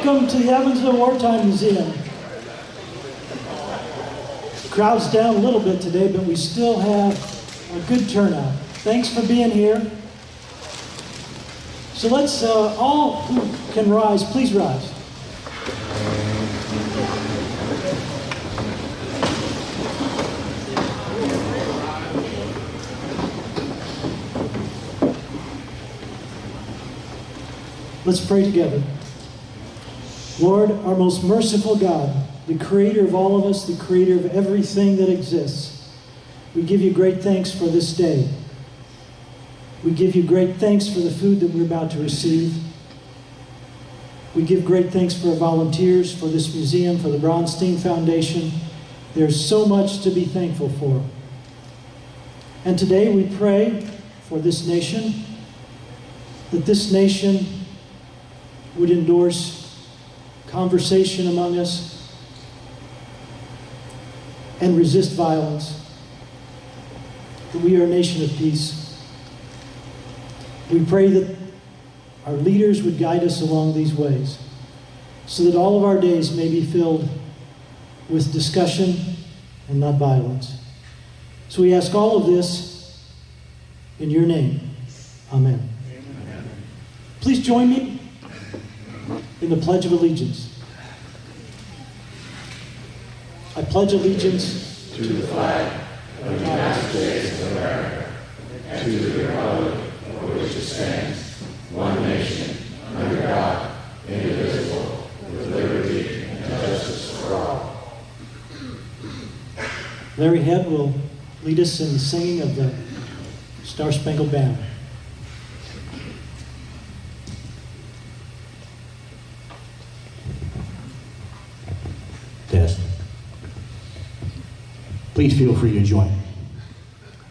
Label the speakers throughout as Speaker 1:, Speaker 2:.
Speaker 1: Welcome to the Evansville Wartime Museum. The crowd's down a little bit today, but we still have a good turnout. Thanks for being here. So let's all who can rise, please rise. Let's pray together. Lord, our most merciful God, the creator of all of us, the creator of everything that exists, we give you great thanks for this day. We give you great thanks for the food that we're about to receive. We give great thanks for our volunteers, for this museum, for the Bronstein Foundation. There's so much to be thankful for. And today we pray for this nation, that this nation would endorse conversation among us and resist violence, that we are a nation of peace. We pray that our leaders would guide us along these ways so that all of our days may be filled with discussion and not violence. So we ask all of this in your name. Amen. Amen. Please join me in the Pledge of Allegiance. I pledge allegiance
Speaker 2: to the flag of the United States of America and to the republic for which it stands, one nation, under God, indivisible, with liberty and justice for all.
Speaker 1: Larry Head will lead us in the singing of the Star-Spangled Banner.
Speaker 3: Test. Please feel free to join.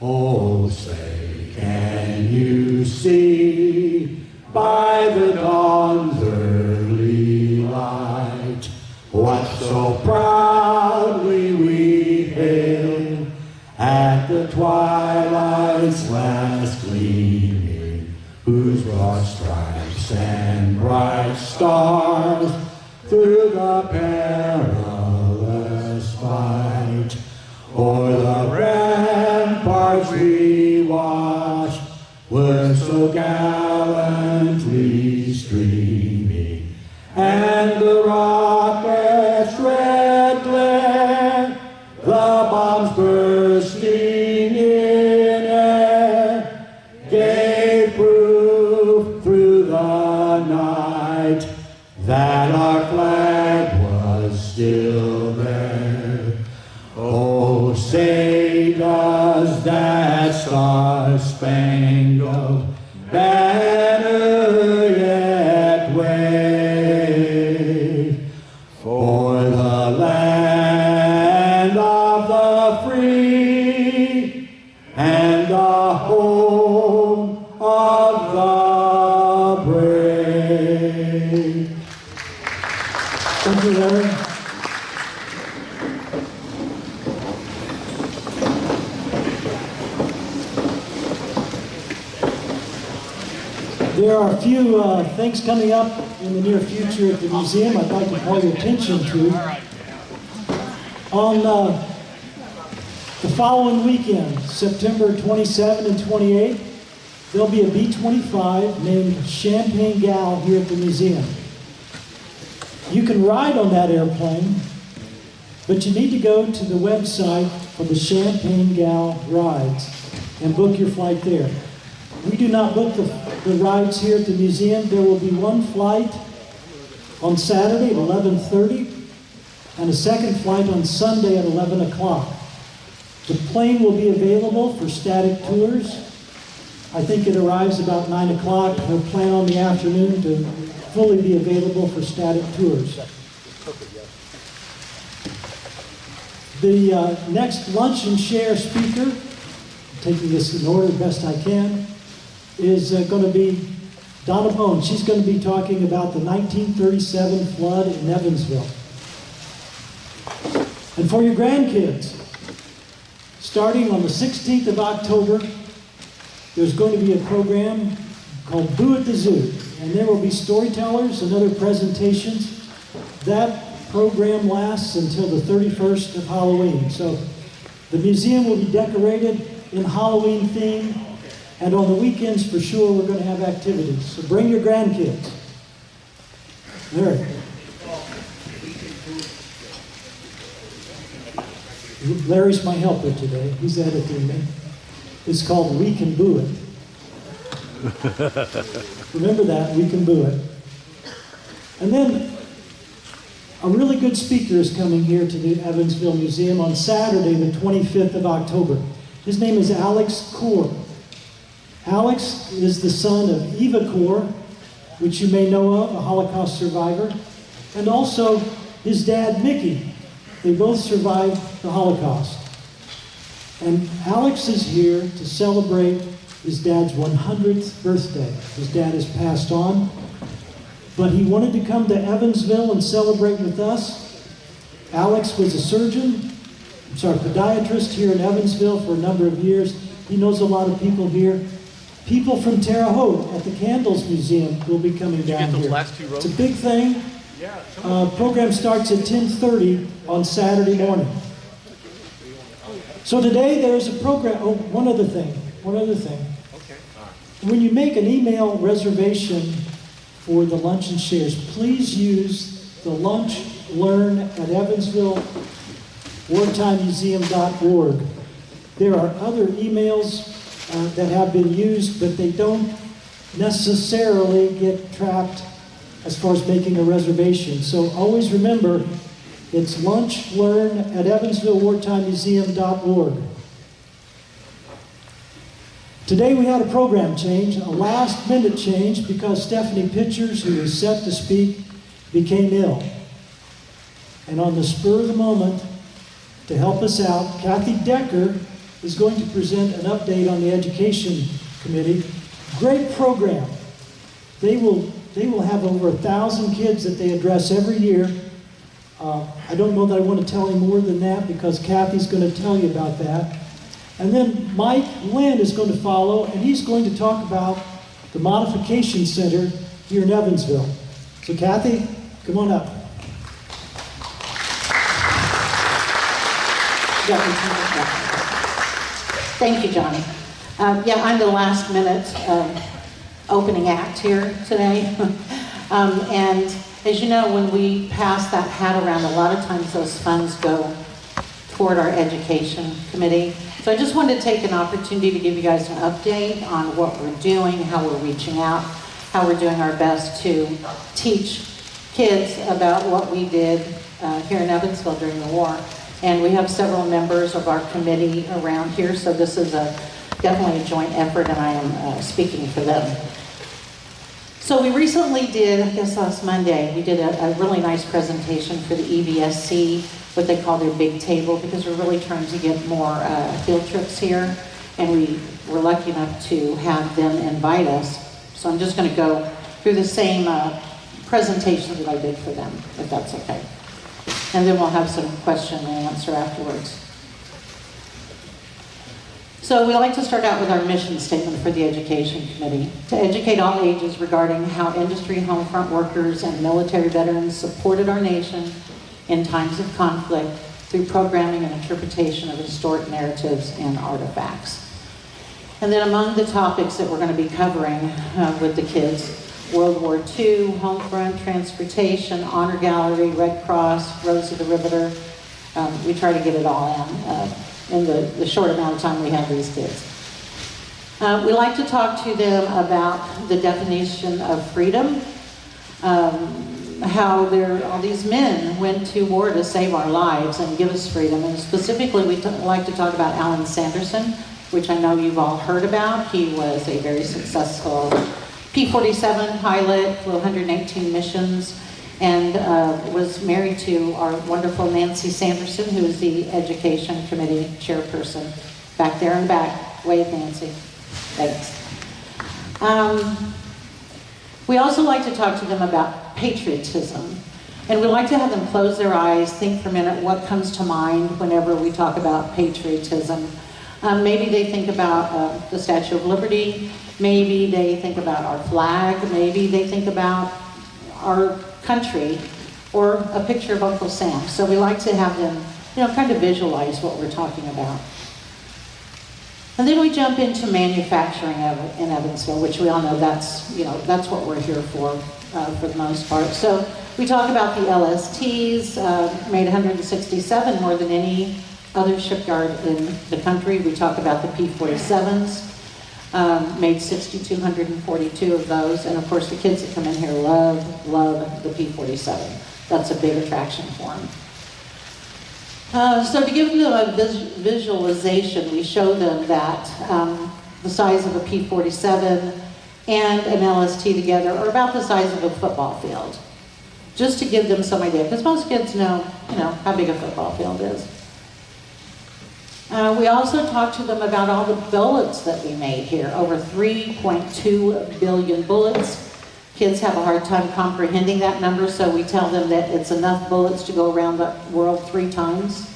Speaker 3: Oh, say, can you see by the dawn's early light what so proudly we hailed at the twilight's last gleaming, whose broad stripes and bright stars through the perilous fight o'er the ramparts we watched were so gallantly streaming, and the rocket's red glare, the bombs bursting in air, gave proof through the night that our flag was still there. Oh, say does that star-spangled banner yet wave for the land of the free and the home of the brave?
Speaker 1: Thank you, Larry. There are a few things coming up in the near future at the museum I'd like to call your attention to. On the following weekend, September 27 and 28, there'll be a B-25 named Champagne Gal here at the museum. You can ride on that airplane, but you need to go to the website for the Champagne Gal rides and book your flight there. We do not book the rides here at the museum. There will be one flight on Saturday at 11:30 and a second flight on Sunday at 11 o'clock. The plane will be available for static tours. I think it arrives about 9 o'clock. We'll plan on the afternoon to fully be available for static tours. The next lunch and share speaker, taking this in order best I can, is going to be Donna Bone. She's going to be talking about the 1937 flood in Evansville. And for your grandkids, starting on the 16th of October, there's going to be a program called Boo at the Zoo. And there will be storytellers and other presentations That program lasts until the 31st of Halloween. So the museum will be decorated in Halloween theme, and on the weekends for sure we're going to have activities. So bring your grandkids. There. Larry's my helper today. He's editing me. It's called We Can Boo It. Remember that, We Can Boo It. And then a really good speaker is coming here to the Evansville Museum on Saturday, the 25th of October. His name is Alex Kaur. Alex is the son of Eva Kaur, which you may know of, a Holocaust survivor, and also his dad, Mickey. They both survived the Holocaust. And Alex is here to celebrate his dad's 100th birthday. His dad has passed on, but he wanted to come to Evansville and celebrate with us. Alex was a podiatrist here in Evansville for a number of years. He knows a lot of people here. People from Terre Haute at the Candles Museum will be coming down here.
Speaker 4: Last two rows?
Speaker 1: It's a big thing. Program starts at 10:30 on Saturday morning. So today there's a program. Oh, one other thing.
Speaker 4: Okay.
Speaker 1: When you make an email reservation for the lunch and shares, please use the lunch learn at Evansville wartimemuseum.org. There are other emails that have been used, but they don't necessarily get trapped as far as making a reservation. So always remember, it's lunchlearn at evansvillewartimemuseum.org. Today we had a program change, a last-minute change, because Stephanie Pitchers, who was set to speak, became ill. And on the spur of the moment, to help us out, Kathy Decker is going to present an update on the Education Committee. Great program. They will have over 1,000 kids that they address every year. I don't know that I want to tell you more than that because Kathy's going to tell you about that. And then Mike Lynn is going to follow, and he's going to talk about the Modification Center here in Evansville. So Kathy, come on up.
Speaker 5: Thank you, Johnny. I'm the last minute opening act here today. And as you know, when we pass that hat around, a lot of times those funds go toward our education committee. So I just wanted to take an opportunity to give you guys an update on what we're doing, how we're reaching out, how we're doing our best to teach kids about what we did here in Evansville during the war. And we have several members of our committee around here, so this is definitely a joint effort, and I am speaking for them. So we recently did, I guess last Monday, we did a really nice presentation for the EVSC, what they call their big table, because we're really trying to get more field trips here, and we were lucky enough to have them invite us. So I'm just going to go through the same presentation that I did for them, if that's okay. And then we'll have some question and answer afterwards. So we like to start out with our mission statement for the Education Committee: to educate all ages regarding how industry, home front workers, and military veterans supported our nation in times of conflict through programming and interpretation of historic narratives and artifacts. And then among the topics that we're going to be covering with the kids: World War II, home front, transportation, honor gallery, Red Cross, Rose of the Riveter. We try to get it all in the short amount of time we have these kids. We like to talk to them about the definition of freedom, how all these men went to war to save our lives and give us freedom. And specifically, we like to talk about Alan Sanderson, which I know you've all heard about. He was a very successful P-47 pilot, flew 118 missions, and was married to our wonderful Nancy Sanderson, who is the Education Committee chairperson. Back there in the back. Wave, Nancy. Thanks. We also like to talk to them about patriotism. And we like to have them close their eyes, think for a minute what comes to mind whenever we talk about patriotism. Maybe they think about the Statue of Liberty. Maybe they think about our flag. Maybe they think about our country or a picture of Uncle Sam. So we like to have them, kind of visualize what we're talking about. And then we jump into manufacturing in Evansville, which we all know that's what we're here for the most part. So we talk about the LSTs, made 167, more than any other shipyard in the country. We talk about the P-47s, made 6,242 of those. And of course, the kids that come in here love the P-47. That's a big attraction for them. So to give them a visualization, we show them that the size of a P-47 and an LST together are about the size of a football field. Just to give them some idea, because most kids know, how big a football field is. We also talk to them about all the bullets that we made here, over 3.2 billion bullets. Kids have a hard time comprehending that number, so we tell them that it's enough bullets to go around the world 3 times.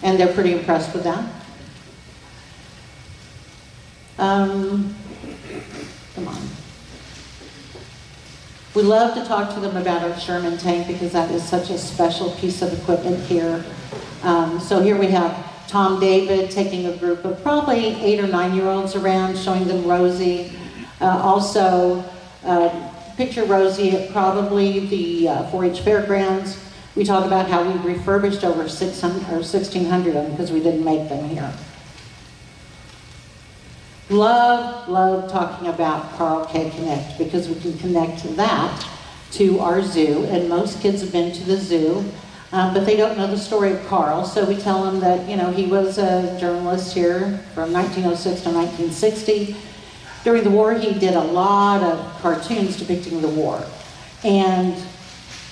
Speaker 5: And they're pretty impressed with that. Come on. We love to talk to them about our Sherman tank because that is such a special piece of equipment here. So here we have Tom David taking a group of probably 8 or 9-year-olds around, showing them Rosie. Picture Rosie at probably the 4-H fairgrounds. We talk about how we refurbished over 600 or 1,600 of them because we didn't make them here. Love talking about Carl K. Connect because we can connect that to our zoo, and most kids have been to the zoo, but they don't know the story of Carl, so we tell them that, he was a journalist here from 1906 to 1960. During the war, he did a lot of cartoons depicting the war, and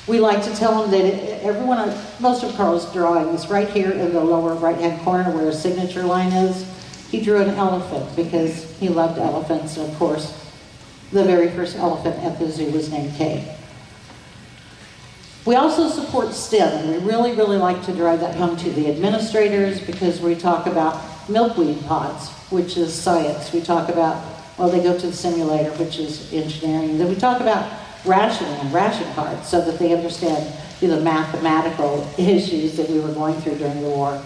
Speaker 5: we like to tell them that most of Carl's drawings, right here in the lower right-hand corner where his signature line is, he drew an elephant because he loved elephants, and of course, the very first elephant at the zoo was named Kay. We also support STEM, and we really like to drive that home to the administrators because we talk about milkweed pods, which is science. We talk about, they go to the simulator, which is engineering. Then we talk about rationing and ration cards so that they understand the mathematical issues that we were going through during the war.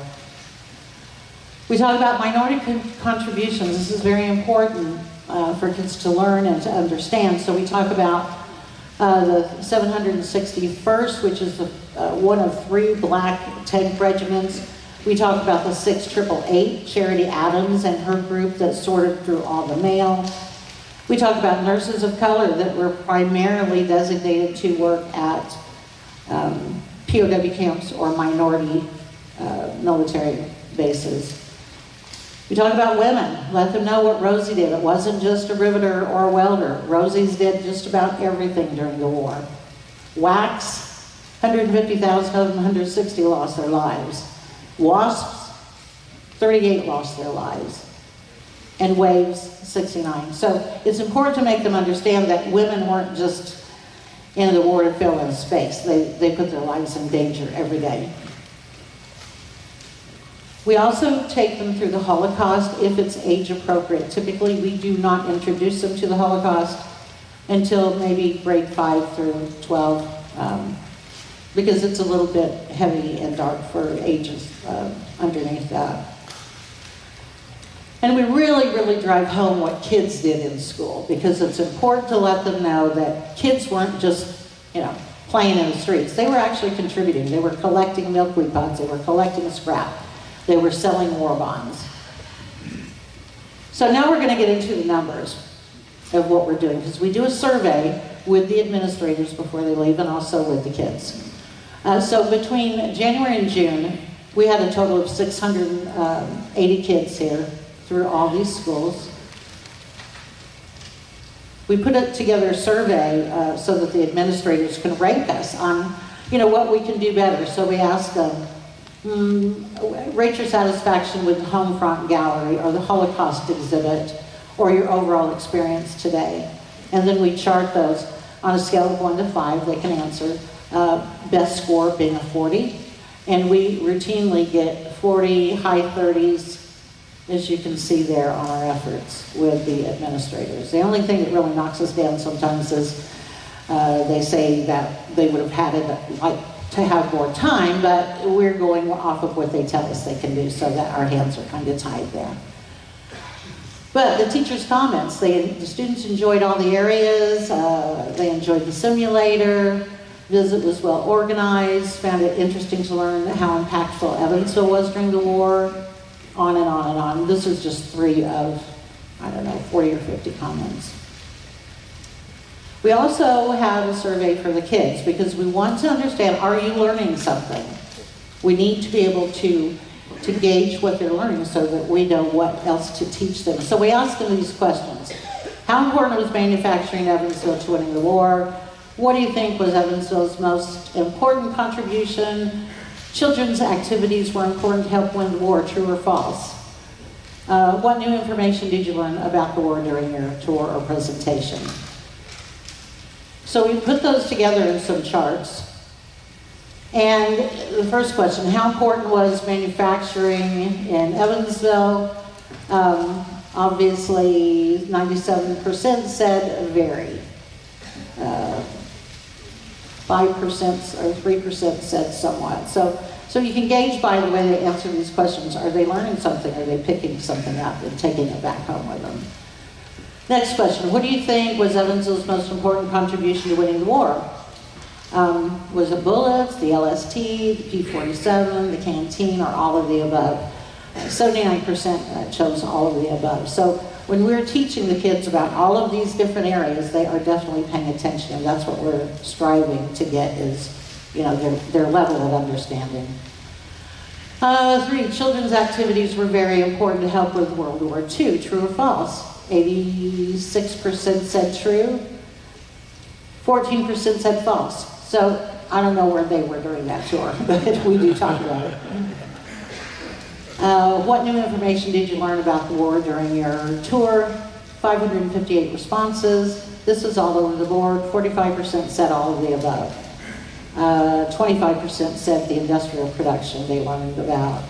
Speaker 5: We talk about minority contributions. This is very important for kids to learn and to understand. So we talk about the 761st, which is one of 3 black tank regiments. We talk about the 6888, Charity Adams and her group that sorted through all the mail. We talk about nurses of color that were primarily designated to work at POW camps or minority military bases. We talk about women. Let them know what Rosie did. It wasn't just a riveter or a welder. Rosie's did just about everything during the war. Wax, 150,000 of them, 160 lost their lives. Wasps, 38 lost their lives. And waves, 69. So it's important to make them understand that women weren't just in the war to fill in space. They put their lives in danger every day. We also take them through the Holocaust if it's age appropriate. Typically, we do not introduce them to the Holocaust until maybe grade 5 through 12, because it's a little bit heavy and dark for ages underneath that. And we really drive home what kids did in school, because it's important to let them know that kids weren't just, playing in the streets. They were actually contributing. They were collecting milkweed pods. They were collecting scrap. They were selling war bonds. So now we're going to get into the numbers of what we're doing, because we do a survey with the administrators before they leave and also with the kids. So between January and June, we had a total of 680 kids here through all these schools. We put together a survey so that the administrators can rank us on, what we can do better. So we asked them, rate your satisfaction with the home front gallery or the Holocaust exhibit or your overall experience today. And then we chart those on a scale of 1 to 5. They can answer, best score being a 40. And we routinely get 40, high 30s, as you can see there on our efforts with the administrators. The only thing that really knocks us down sometimes is they say that they would have had it like to have more time, but we're going off of what they tell us they can do, so that our hands are kind of tied there. But the teachers' comments, the students enjoyed all the areas, they enjoyed the simulator, visit was well organized, found it interesting to learn how impactful Evansville was during the war, on and on and on. This is just 3 of, 40 or 50 comments. We also have a survey for the kids because we want to understand, are you learning something? We need to be able to gauge what they're learning so that we know what else to teach them. So we ask them these questions. How important was manufacturing in Evansville to winning the war? What do you think was Evansville's most important contribution? Children's activities were important to help win the war, true or false? What new information did you learn about the war during your tour or presentation? So we put those together in some charts. And the first question, how important was manufacturing in Evansville? Obviously, 97% said very. 5% or 3% said somewhat. So you can gauge by the way they answer these questions. Are they learning something? Are they picking something up and taking it back home with them? Next question, what do you think was Evansville's most important contribution to winning the war? Was it bullets, the LST, the P-47, the canteen, or all of the above? 79% chose all of the above. So when we're teaching the kids about all of these different areas, they are definitely paying attention, and that's what we're striving to get is, their level of understanding. 3, children's activities were very important to help with World War II, true or false? 86% said true, 14% said false. So I don't know where they were during that tour, but we do talk about it. What new information did you learn about the war during your tour? 558 responses. This is all over the board. 45% said all of the above. 25% said the industrial production they learned about.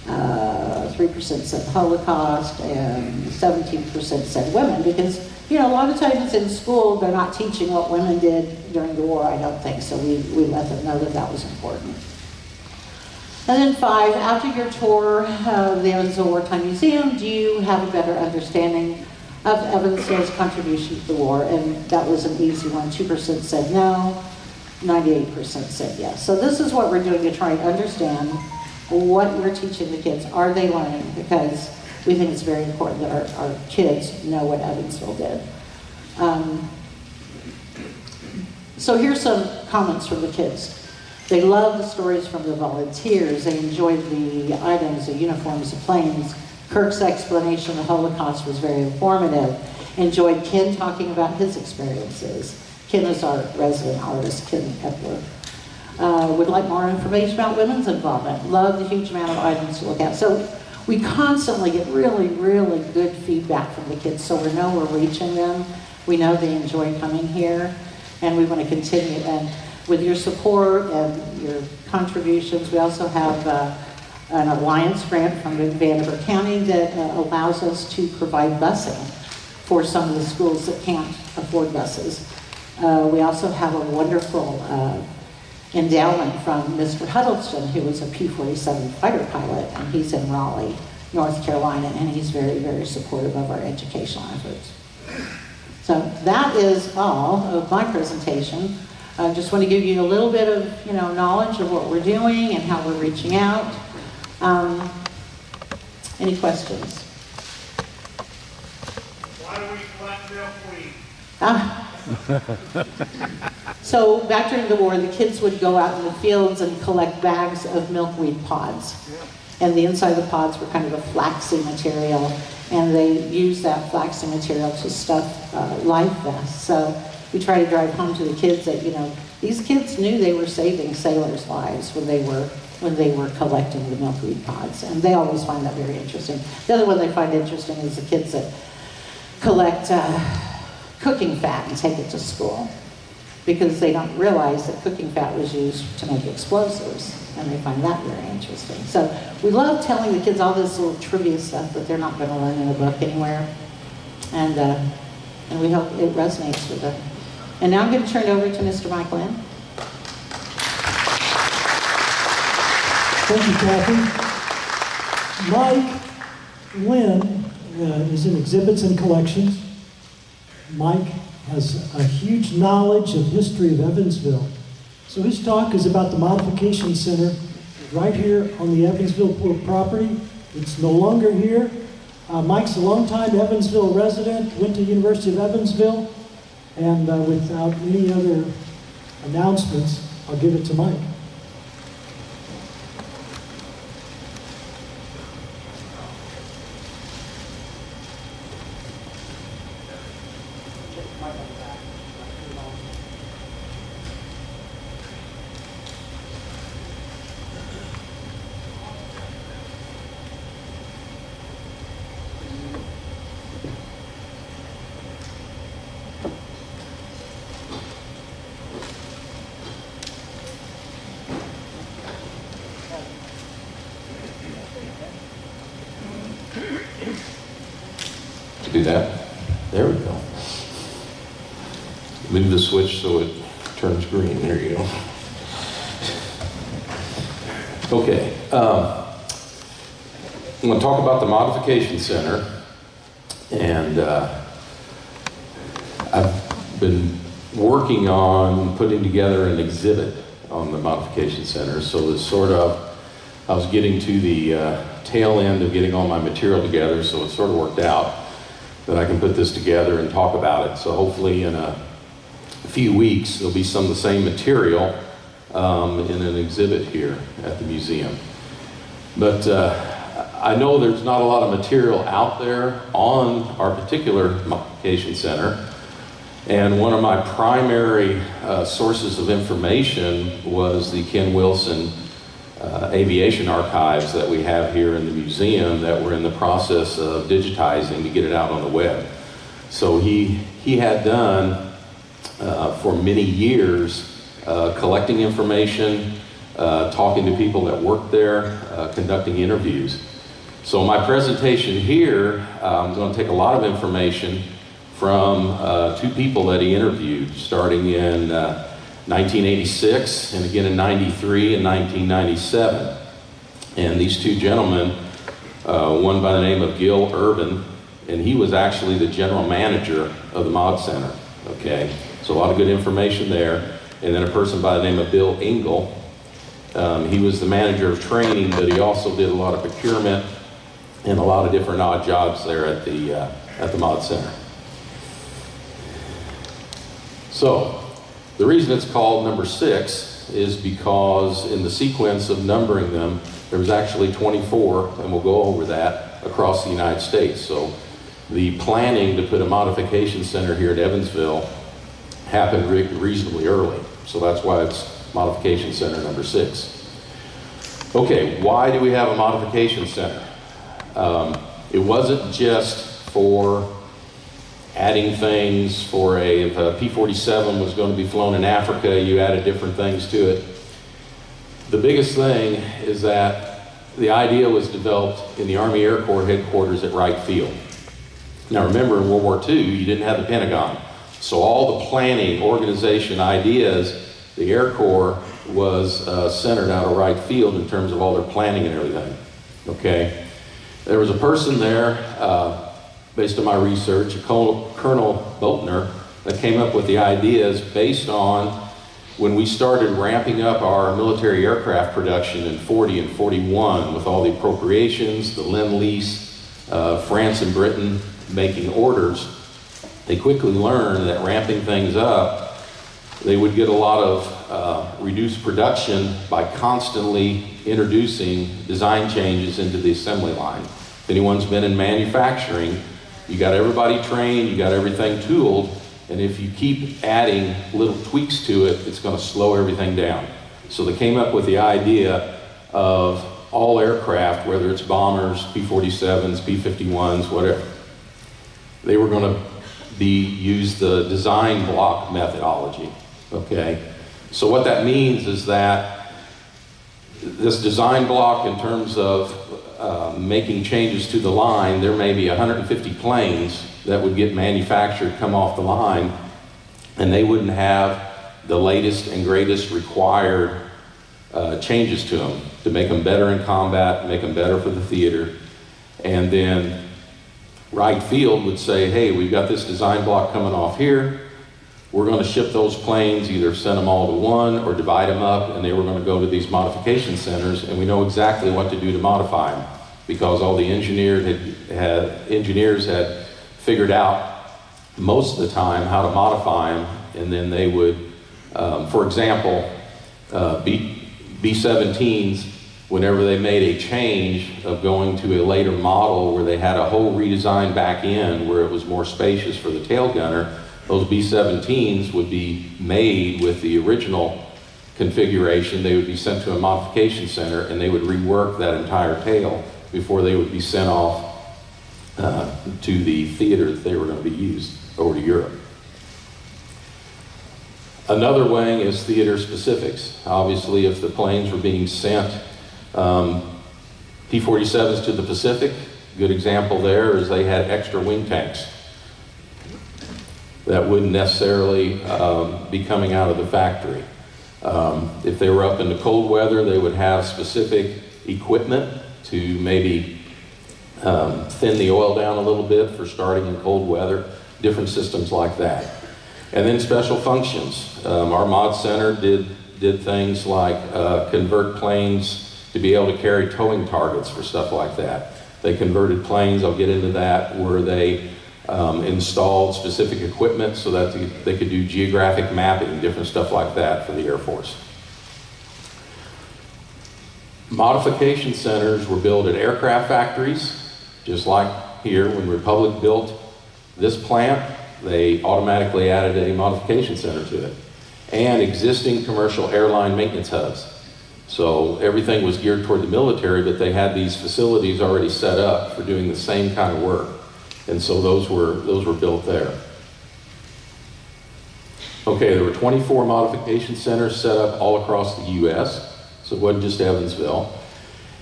Speaker 5: 3% said the Holocaust, and 17% said women, because a lot of times in school they're not teaching what women did during the war, I don't think, so we let them know that that was important. And then 5, after your tour of the Evansville Wartime Museum, do you have a better understanding of Evansville's contribution to the war? And that was an easy one. 2% said no, 98% said yes. So this is what we're doing to try and understand what we're teaching the kids. Are they learning? Because we think it's very important that our kids know what Evansville did. So here's some comments from the kids. They loved the stories from the volunteers. They enjoyed the items, the uniforms, the planes. Kirk's explanation of the Holocaust was very informative. Enjoyed Ken talking about his experiences. Ken is our resident artist, Ken Epler. Would like more information about women's involvement. Love the huge amount of items to look at. So we constantly get really, really good feedback from the kids, so we know we're reaching them. We know they enjoy coming here, and we want to continue. And with your support and your contributions, we also have an alliance grant from Vanderbilt County that allows us to provide busing for some of the schools that can't afford buses. We also have a wonderful endowment from Mr. Huddleston, who was a P-47 fighter pilot, and he's in Raleigh, North Carolina, and he's very, very supportive of our educational efforts. So that is all of my presentation. I just want to give you a little bit of, knowledge of what we're doing and how we're reaching out. Any questions?
Speaker 4: Why do we collect milkweed?
Speaker 5: So back during the war, the kids would go out in the fields and collect bags of milkweed pods. And the inside of the pods were kind of a flaxy material, and they used that flaxy material to stuff life vests. So we try to drive home to the kids that, these kids knew they were saving sailors' lives when they were collecting the milkweed pods, and they always find that very interesting. The other one they find interesting is the kids that collect cooking fat and take it to school, because they don't realize that cooking fat was used to make explosives, and they find that very interesting. So we love telling the kids all this little trivia stuff that they're not going to learn in a book anywhere, and we hope it resonates with them. And now I'm going to turn it over to Mr. Mike Lynn.
Speaker 1: Thank you, Kathy. Mike Lynn is in exhibits and collections. Mike has a huge knowledge of history of Evansville. So his talk is about the Modification Center right here on the Evansville property. It's no longer here. Mike's a longtime Evansville resident, went to University of Evansville, and without any other announcements, I'll give it to Mike.
Speaker 6: Do that. There we go. Move the switch so it turns green. There you go. Okay. I'm going to talk about the Modification Center. And I've been working on putting together an exhibit on the Modification Center. So this sort of, I was getting to the tail end of getting all my material together, so it sort of worked out that I can put this together and talk about it. So hopefully in a few weeks, there'll be some of the same material in an exhibit here at the museum. But I know there's not a lot of material out there on our particular Modification Center. And one of my primary sources of information was the Ken Wilson aviation archives that we have here in the museum that we're in the process of digitizing to get it out on the web. So he had done for many years collecting information, talking to people that worked there, conducting interviews. So my presentation here, I'm going to take a lot of information from two people that he interviewed starting in 1986 and again in 93 and 1997. And these two gentlemen, one by the name of Gil Urban, and he was actually the general manager of the Mod Center, okay? So a lot of good information there. And then a person by the name of Bill Engel. He was the manager of training, but he also did a lot of procurement and a lot of different odd jobs there at the Mod Center. So, the reason it's called number 6 is because in the sequence of numbering them, there was actually 24, and we'll go over that, across the United States. So the planning to put a modification center here at Evansville happened reasonably early. So that's why it's Modification Center number 6. Okay, why do we have a modification center? It wasn't just for adding things for if a P-47 was going to be flown in Africa, you added different things to it. The biggest thing is that the idea was developed in the Army Air Corps headquarters at Wright Field. Now remember, in World War II, you didn't have the Pentagon. So all the planning, organization, ideas, the Air Corps was centered out of Wright Field in terms of all their planning and everything, okay? There was a person there, based on my research, Colonel Boatner, that came up with the ideas based on when we started ramping up our military aircraft production in 40 and 41 with all the appropriations, the Lend-Lease, France and Britain making orders. They quickly learned that ramping things up, they would get a lot of reduced production by constantly introducing design changes into the assembly line. If anyone's been in manufacturing, you got everybody trained, you got everything tooled, and if you keep adding little tweaks to it, it's going to slow everything down. So they came up with the idea of all aircraft, whether it's bombers, P-47s, P-51s, whatever, they were going to use the design block methodology, okay? So what that means is that this design block in terms of making changes to the line, there may be 150 planes that would get manufactured, come off the line, and they wouldn't have the latest and greatest required changes to them to make them better in combat, make them better for the theater. And then Wright Field would say, hey, we've got this design block coming off here. We're going to ship those planes, either send them all to one or divide them up, and they were going to go to these modification centers, and we know exactly what to do to modify them because all the engineers had figured out most of the time how to modify them, and then they would, for example, B-17s, whenever they made a change of going to a later model where they had a whole redesign back end where it was more spacious for the tail gunner, those B-17s would be made with the original configuration. They would be sent to a modification center and they would rework that entire tail before they would be sent off to the theater that they were going to be used over to Europe. Another wing is theater specifics. Obviously, if the planes were being sent P-47s to the Pacific, good example there is they had extra wing tanks that wouldn't necessarily be coming out of the factory. If they were up in the cold weather, they would have specific equipment to maybe thin the oil down a little bit for starting in cold weather, different systems like that. And then special functions. Our mod center did things like convert planes to be able to carry towing targets for stuff like that. They converted planes, I'll get into that, where they installed specific equipment so that they could do geographic mapping, different stuff like that for the Air Force. Modification centers were built at aircraft factories, just like here when Republic built this plant, they automatically added a modification center to it, and existing commercial airline maintenance hubs. So everything was geared toward the military, but they had these facilities already set up for doing the same kind of work. And so those were built there. Okay, there were 24 modification centers set up all across the US, so it wasn't just Evansville.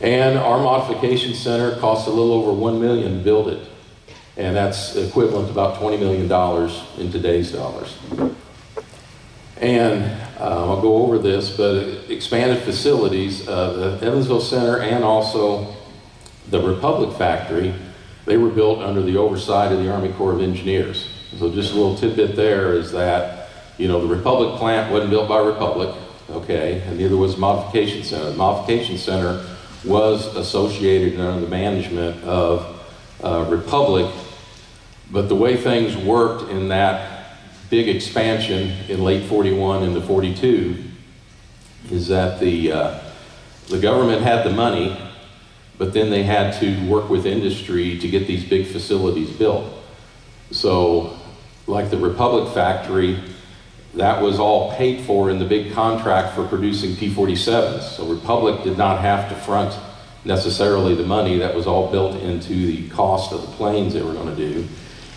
Speaker 6: And our modification center cost a little over $1 million to build it. And that's equivalent to about $20 million in today's dollars. And I'll go over this, but expanded facilities, the Evansville Center and also the Republic factory, they were built under the oversight of the Army Corps of Engineers. So just a little tidbit there is that, the Republic plant wasn't built by Republic, okay, and neither was the Modification Center. The Modification Center was associated under the management of Republic, but the way things worked in that big expansion in late 41 into 42 is that the government had the money, but then they had to work with industry to get these big facilities built. So, like the Republic factory, that was all paid for in the big contract for producing P-47s. So Republic did not have to front necessarily the money. That was all built into the cost of the planes they were going to do.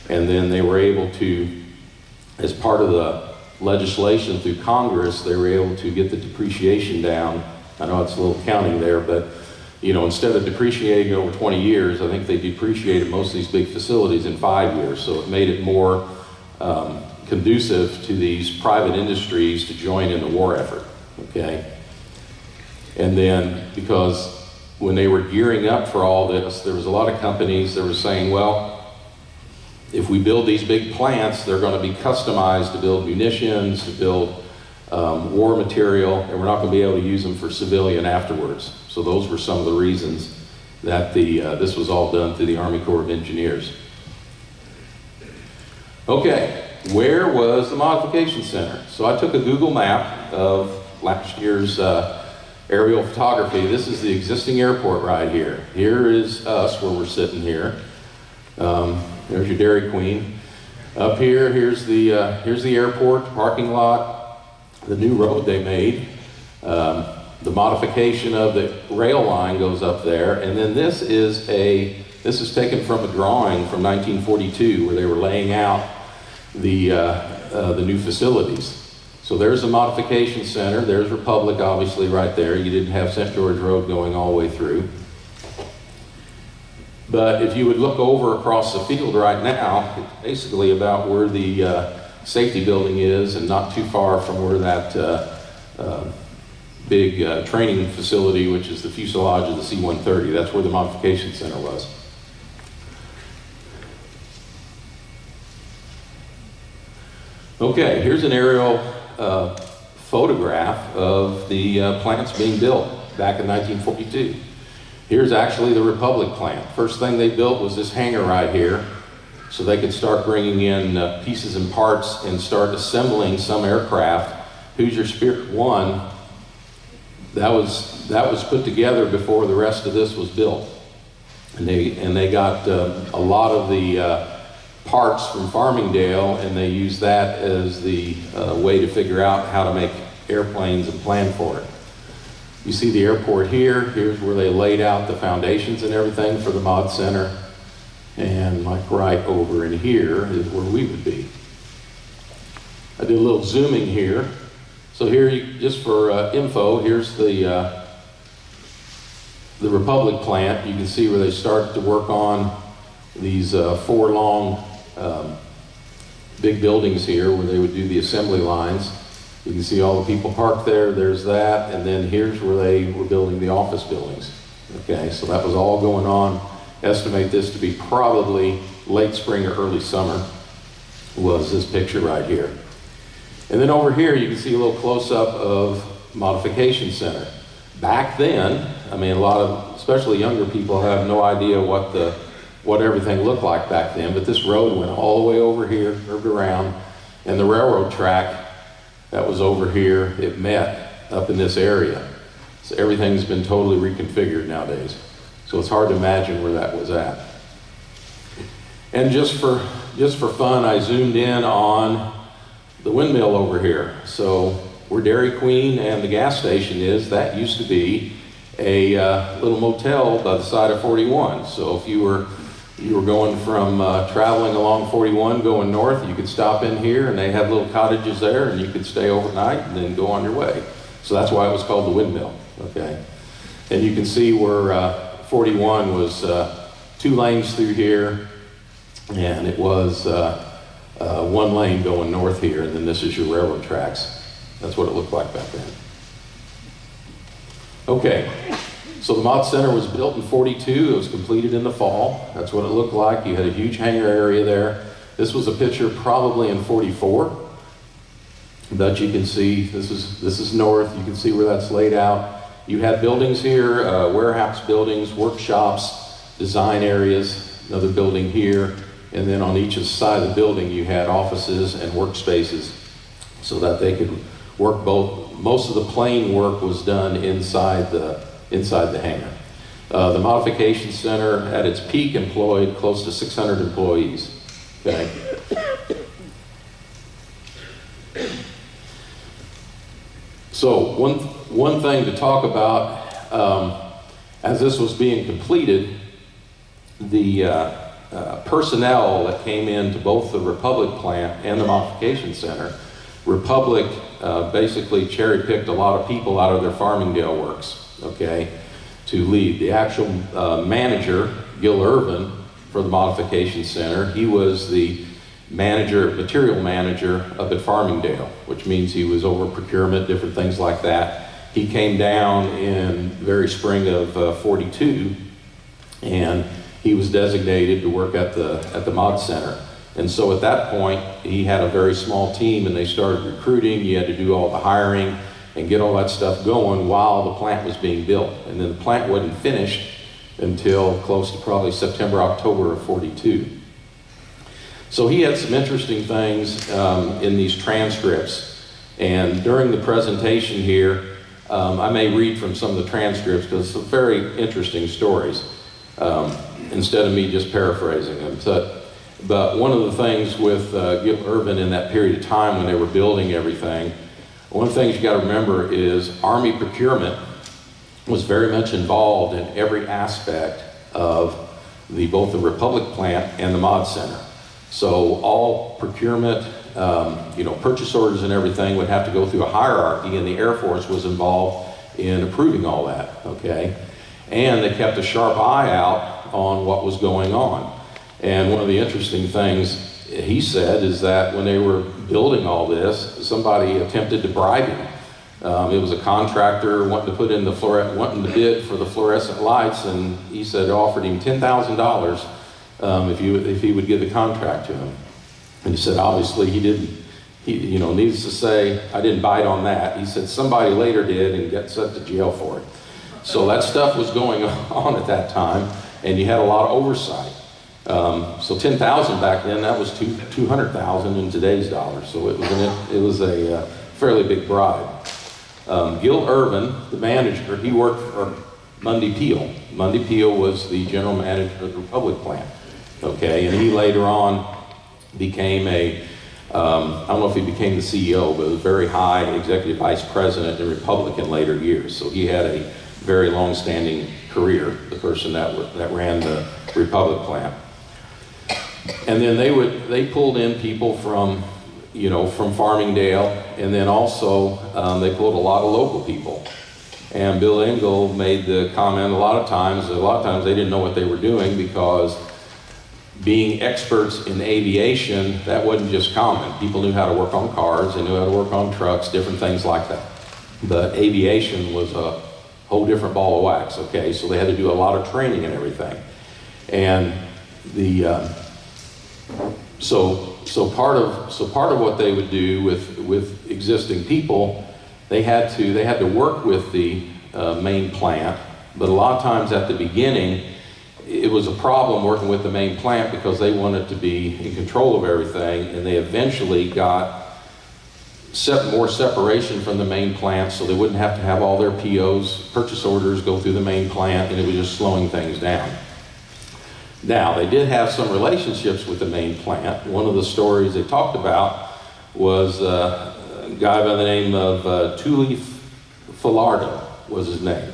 Speaker 6: And then they were able to, as part of the legislation through Congress, they were able to get the depreciation down. I know it's a little counting there, but instead of depreciating over 20 years, I think they depreciated most of these big facilities in 5 years. So it made it more conducive to these private industries to join in the war effort, okay? And then, because when they were gearing up for all this, there was a lot of companies that were saying, well, if we build these big plants, they're going to be customized to build munitions, to build war material, and we're not going to be able to use them for civilian afterwards. So those were some of the reasons that this was all done through the Army Corps of Engineers. Okay, where was the Modification Center? So I took a Google map of last year's aerial photography. This is the existing airport right here. Here is us where we're sitting here. There's your Dairy Queen. Up here, here's the airport, parking lot, the new road they made. The modification of the rail line goes up there, and then this is taken from a drawing from 1942 where they were laying out the new facilities. So there's the Modification Center. There's Republic, obviously, right there. You didn't have St. George Road going all the way through. But if you would look over across the field right now, it's basically about where the safety building is and not too far from where that big training facility, which is the fuselage of the C-130. That's where the modification center was. Okay, here's an aerial photograph of the plants being built back in 1942. Here's actually the Republic plant. First thing they built was this hangar right here, so they could start bringing in pieces and parts and start assembling some aircraft. Hoosier Spirit 1, that was put together before the rest of this was built. And they got a lot of the parts from Farmingdale, and they used that as the way to figure out how to make airplanes and plan for it. You see the airport here. Here's where they laid out the foundations and everything for the Mod Center. And like right over in here is where we would be. I did a little zooming here. So here, just for info, here's the Republic plant. You can see where they started to work on these 4 long big buildings here where they would do the assembly lines. You can see all the people parked there. There's that. And then here's where they were building the office buildings. Okay, so that was all going on. Estimate this to be probably late spring or early summer was this picture right here. And then over here you can see a little close-up of Modification Center. Back then, I mean, a lot of, especially younger people, have no idea what everything looked like back then, but this road went all the way over here, curved around, and the railroad track that was over here, it met up in this area. So everything's been totally reconfigured nowadays. So it's hard to imagine where that was at. And just for fun, I zoomed in on the windmill over here. So where Dairy Queen and the gas station is, that used to be a little motel by the side of 41. So if you were going from traveling along 41 going north, you could stop in here and they had little cottages there and you could stay overnight and then go on your way. So that's why it was called the windmill, okay? And you can see where 41 was 2 lanes through here, and it was 1 lane going north here, and then this is your railroad tracks. That's what it looked like back then. Okay, so the Mod Center was built in 42. It was completed in the fall. That's what it looked like. You had a huge hangar area there. This was a picture probably in 44. But you can see, this is north. You can see where that's laid out. You had buildings here, warehouse buildings, workshops, design areas, another building here, and then on each side of the building you had offices and workspaces so that they could work both. Most of the plane work was done inside the hangar. The modification center at its peak employed close to 600 employees. Okay. So one thing to talk about, as this was being completed, the personnel that came into both the Republic plant and the modification center, Republic basically cherry-picked a lot of people out of their Farmingdale works, okay, to lead. The actual manager, Gil Irvin, for the modification center, he was the material manager up at Farmingdale, which means he was over procurement, different things like that. He came down in very spring of 42, and he was designated to work at the Mod Center. And so at that point, he had a very small team, and they started recruiting. You had to do all the hiring and get all that stuff going while the plant was being built. And then the plant wasn't finished until close to probably September, October of 42. So he had some interesting things in these transcripts. And during the presentation here, I may read from some of the transcripts because some very interesting stories, instead of me just paraphrasing them. But one of the things with Gil Irvin in that period of time when they were building everything, one of the things you got to remember is Army procurement was very much involved in every aspect of both the Republic plant and the Mod Center. So all procurement, purchase orders and everything would have to go through a hierarchy, and the Air Force was involved in approving all that, okay? And they kept a sharp eye out on what was going on. And one of the interesting things he said is that when they were building all this, somebody attempted to bribe him It was a contractor wanting to put in wanting to bid for the fluorescent lights, and he said offered him $10,000 if he would give the contract to him. And he said obviously he didn't. Needless to say, I didn't bite on that. He said somebody later did and got sent to jail for it. So that stuff was going on at that time, and you had a lot of oversight. So $10,000 back then, that was $200,000 in today's dollars. So it was a fairly big bribe. Gil Irvin, the manager, he worked for Mundy Peel. Mundy Peel was the general manager of the Republic plant. Okay, and he later on became I don't know if he became the CEO, but was very high executive vice president in Republic in later years. So he had a very long-standing career, the person that ran the Republic plant. And then they pulled in people from Farmingdale, and then also they pulled a lot of local people. And Bill Engel made the comment a lot of times they didn't know what they were doing, because being experts in aviation, that wasn't just common. People knew how to work on cars, they knew how to work on trucks, different things like that. But aviation was a whole different ball of wax, okay? So they had to do a lot of training and everything. And so part of what they would do with existing people, they had to work with the main plant, but a lot of times at the beginning, it was a problem working with the main plant because they wanted to be in control of everything, and they eventually got more separation from the main plant, so they wouldn't have to have all their POs, purchase orders, go through the main plant, and it was just slowing things down. Now, they did have some relationships with the main plant. One of the stories they talked about was a guy by the name of Tully Filardo was his name,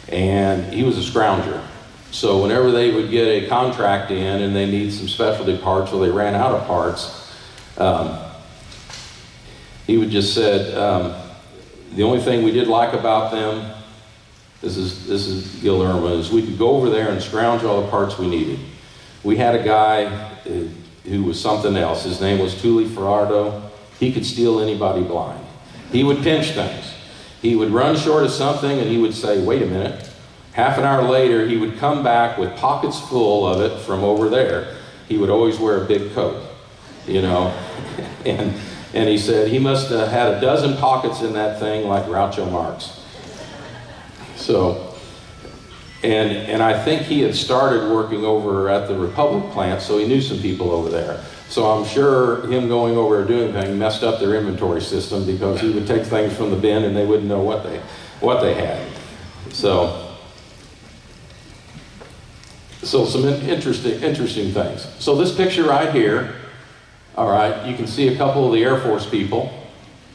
Speaker 6: and he was a scrounger. So whenever they would get a contract in and they need some specialty parts, or they ran out of parts, he would just said, the only thing we did like about them, this is Gil Irvin, is we could go over there and scrounge all the parts we needed. We had a guy who was something else. His name was Tully Filardo. He could steal anybody blind. He would pinch things. He would run short of something and he would say, wait a minute. Half an hour later, he would come back with pockets full of it from over there. He would always wear a big coat, and he said he must have had a dozen pockets in that thing like Groucho Marx. So, and I think he had started working over at the Republic plant, so he knew some people over there. So I'm sure him going over and doing things messed up their inventory system, because he would take things from the bin and they wouldn't know what they had. So some interesting things. So this picture right here, all right, you can see a couple of the Air Force people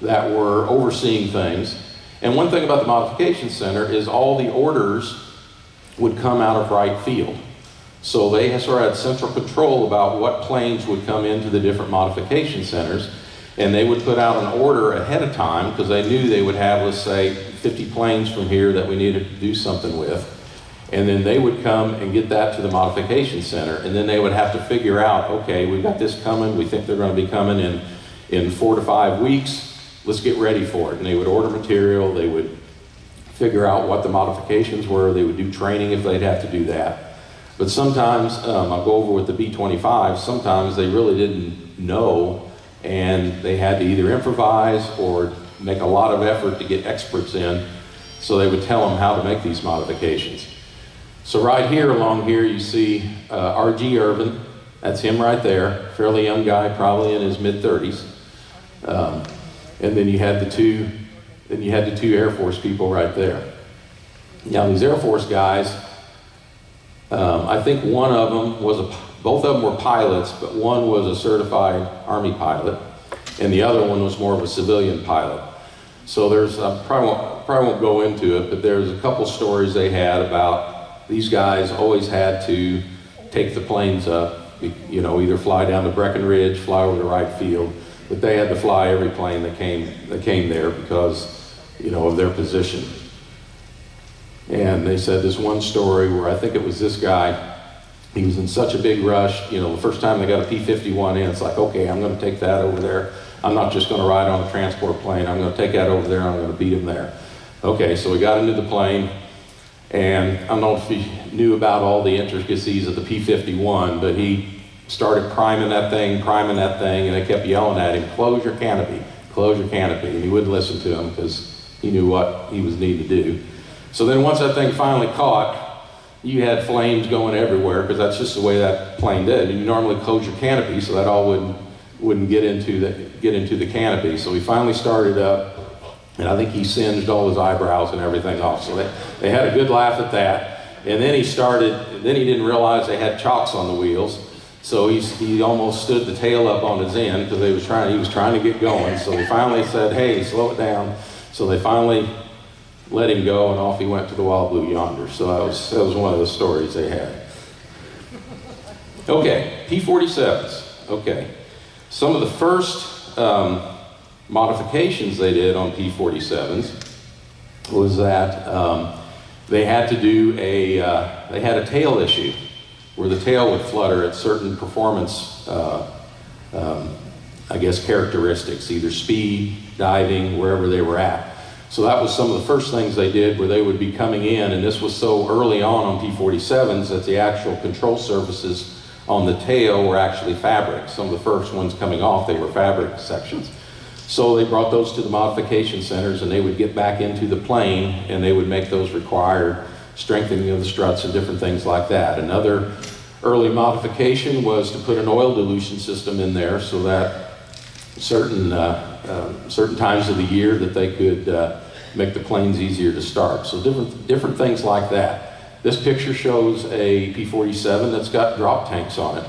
Speaker 6: that were overseeing things. And one thing about the modification center is all the orders would come out of Wright Field. So they sort of had central control about what planes would come into the different modification centers, and they would put out an order ahead of time because they knew they would have, let's say, 50 planes from here that we needed to do something with. And then they would come and get that to the modification center, and then they would have to figure out, okay, we've got this coming, we think they're going to be coming in 4 to 5 weeks, let's get ready for it. And they would order material, they would figure out what the modifications were, they would do training if they'd have to do that. But sometimes, I'll go over with the B-25, sometimes they really didn't know, and they had to either improvise or make a lot of effort to get experts in, so they would tell them how to make these modifications. So right here, along here, you see R.G. Irvin. That's him right there, fairly young guy, probably in his mid-30s. And then you had the two Air Force people right there. Now these Air Force guys, I think one of them both of them were pilots, but one was a certified Army pilot, and the other one was more of a civilian pilot. So there's, probably won't go into it, but there's a couple stories they had about these guys always had to take the planes up, either fly down to Breckenridge, fly over to Wright Field, but they had to fly every plane that came there because, of their position. And they said this one story where I think it was this guy, he was in such a big rush, the first time they got a P-51 in, it's like, okay, I'm going to take that over there. I'm not just going to ride on a transport plane. I'm going to take that over there and I'm going to beat him there. Okay, so we got into the plane, and I don't know if he knew about all the intricacies of the P-51, but he started priming that thing, and they kept yelling at him, close your canopy, and he wouldn't listen to him because he knew what he was needing to do. So then once that thing finally caught, you had flames going everywhere because that's just the way that plane did. And you normally close your canopy so that all wouldn't get into the canopy. So we finally started up, and I think he singed all his eyebrows and everything off. So they had a good laugh at that. And then he didn't realize they had chocks on the wheels. So he almost stood the tail up on his end because he was trying to get going. So they finally said, hey, slow it down. So they finally let him go, and off he went to the Wild Blue Yonder. So that was one of the stories they had. Okay, P-47s. Okay. Some of the first modifications they did on P-47s was that they had to do they had a tail issue where the tail would flutter at certain performance, characteristics, either speed, diving, wherever they were at. So that was some of the first things they did where they would be coming in, and this was so early on P-47s that the actual control surfaces on the tail were actually fabric. Some of the first ones coming off, they were fabric sections. So they brought those to the modification centers, and they would get back into the plane, and they would make those required strengthening of the struts and different things like that. Another early modification was to put an oil dilution system in there so that certain times of the year that they could make the planes easier to start. So different things like that. This picture shows a P-47 that's got drop tanks on it.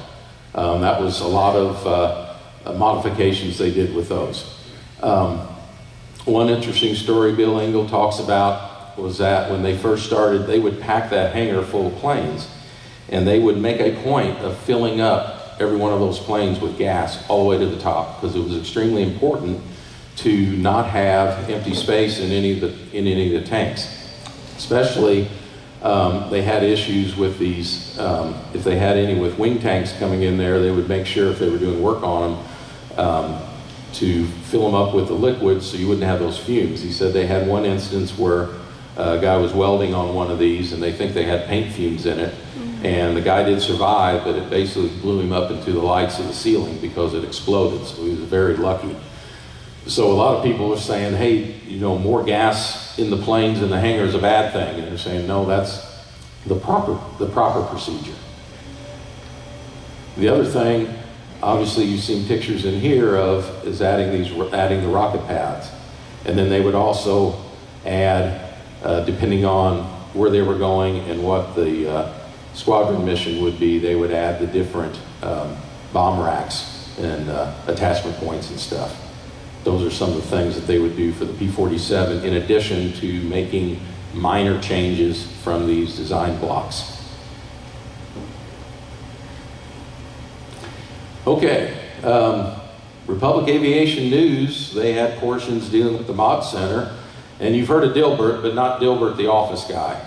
Speaker 6: That was a lot of modifications they did with those. One interesting story Bill Engel talks about was that when they first started, they would pack that hangar full of planes, and they would make a point of filling up every one of those planes with gas all the way to the top, because it was extremely important to not have empty space in any of the tanks. Especially, they had issues with these, if they had any with wing tanks coming in there, they would make sure if they were doing work on them to fill them up with the liquid so you wouldn't have those fumes. He said they had one instance where a guy was welding on one of these, and they think they had paint fumes in it. And the guy did survive, but it basically blew him up into the lights of the ceiling because it exploded, so he was very lucky. So a lot of people are saying, hey, more gas in the planes in the hangar is a bad thing. And they're saying, no, that's the proper procedure. The other thing, obviously you've seen pictures in here is adding the rocket pads. And then they would also add, depending on where they were going and what the squadron mission would be, they would add the different bomb racks and attachment points and stuff. Those are some of the things that they would do for the P-47 in addition to making minor changes from these design blocks. Okay, Republic Aviation News, they had portions dealing with the Mod Center, and you've heard of Dilbert, but not Dilbert the office guy.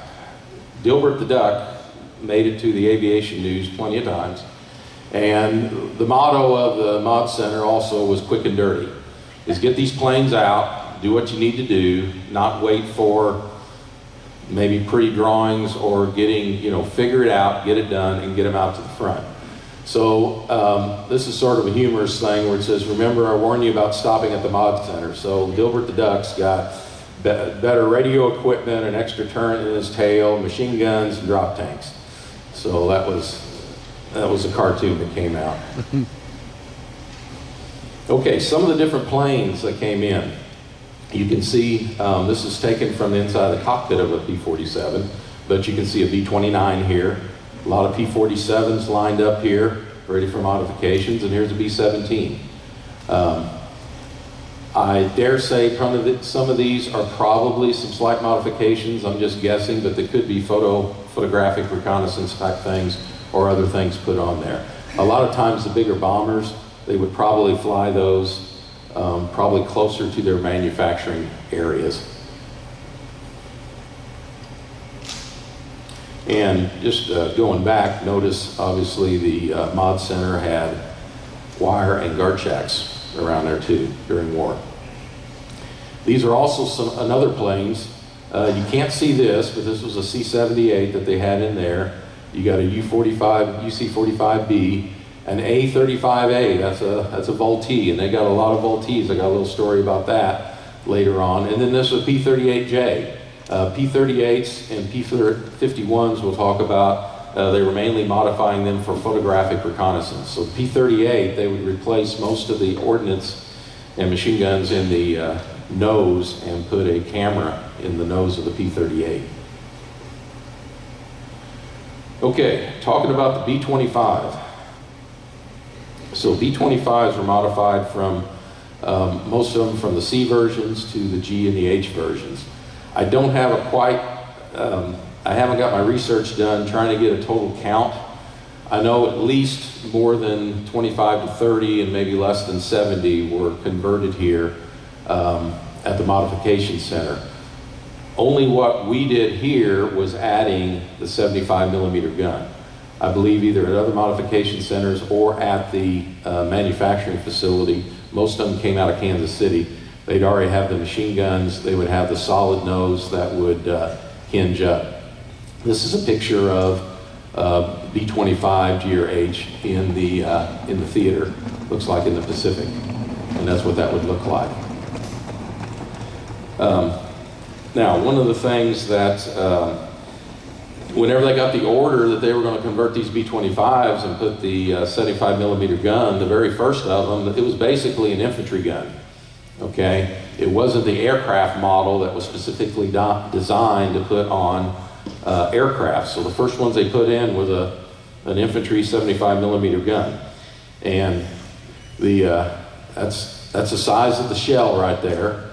Speaker 6: Dilbert the Duck made it to the Aviation News plenty of times, and the motto of the Mod Center also was quick and dirty. Is get these planes out, do what you need to do, not wait for maybe pretty drawings or figure it out, get it done, and get them out to the front. So this is sort of a humorous thing where it says, remember I warned you about stopping at the Mod Center. So Dilbert the Duck's got better radio equipment, an extra turret in his tail, machine guns, and drop tanks. So that was a cartoon that came out. Okay, some of the different planes that came in. You can see, this is taken from the inside of the cockpit of a P-47, but you can see a B-29 here. A lot of P-47s lined up here, ready for modifications, and here's a B-17. I dare say some of these are probably some slight modifications, I'm just guessing, but they could be photographic reconnaissance type things or other things put on there. A lot of times the bigger bombers, they would probably fly those probably closer to their manufacturing areas. And just going back, notice obviously the Mod Center had wire and guard shacks around there too during war. These are also another planes. You can't see this, but this was a C-78 that they had in there. You got a UC-45B, an A-35A, that's a Vultee, and they got a lot of Vultees. I got a little story about that later on. And then this was P-38J. P-38s and P-51s we'll talk about. They were mainly modifying them for photographic reconnaissance. So P-38, they would replace most of the ordnance and machine guns in the nose and put a camera in the nose of the P-38. Okay, talking about the B-25. So B-25s were modified from, most of them from the C versions to the G and the H versions. I don't have I haven't got my research done trying to get a total count. I know at least more than 25 to 30 and maybe less than 70 were converted here at the modification center. Only what we did here was adding the 75 millimeter gun. I believe either at other modification centers or at the manufacturing facility. Most of them came out of Kansas City. They'd already have the machine guns. They would have the solid nose that would hinge up. This is a picture of B-25 GRH in the theater. Looks like in the Pacific, and that's what that would look like. Now, one of the things that whenever they got the order that they were going to convert these B-25s and put the 75 millimeter gun, the very first of them, it was basically an infantry gun. Okay, it wasn't the aircraft model that was specifically designed to put on aircraft. So the first ones they put in was an infantry 75 millimeter gun, and that's the size of the shell right there.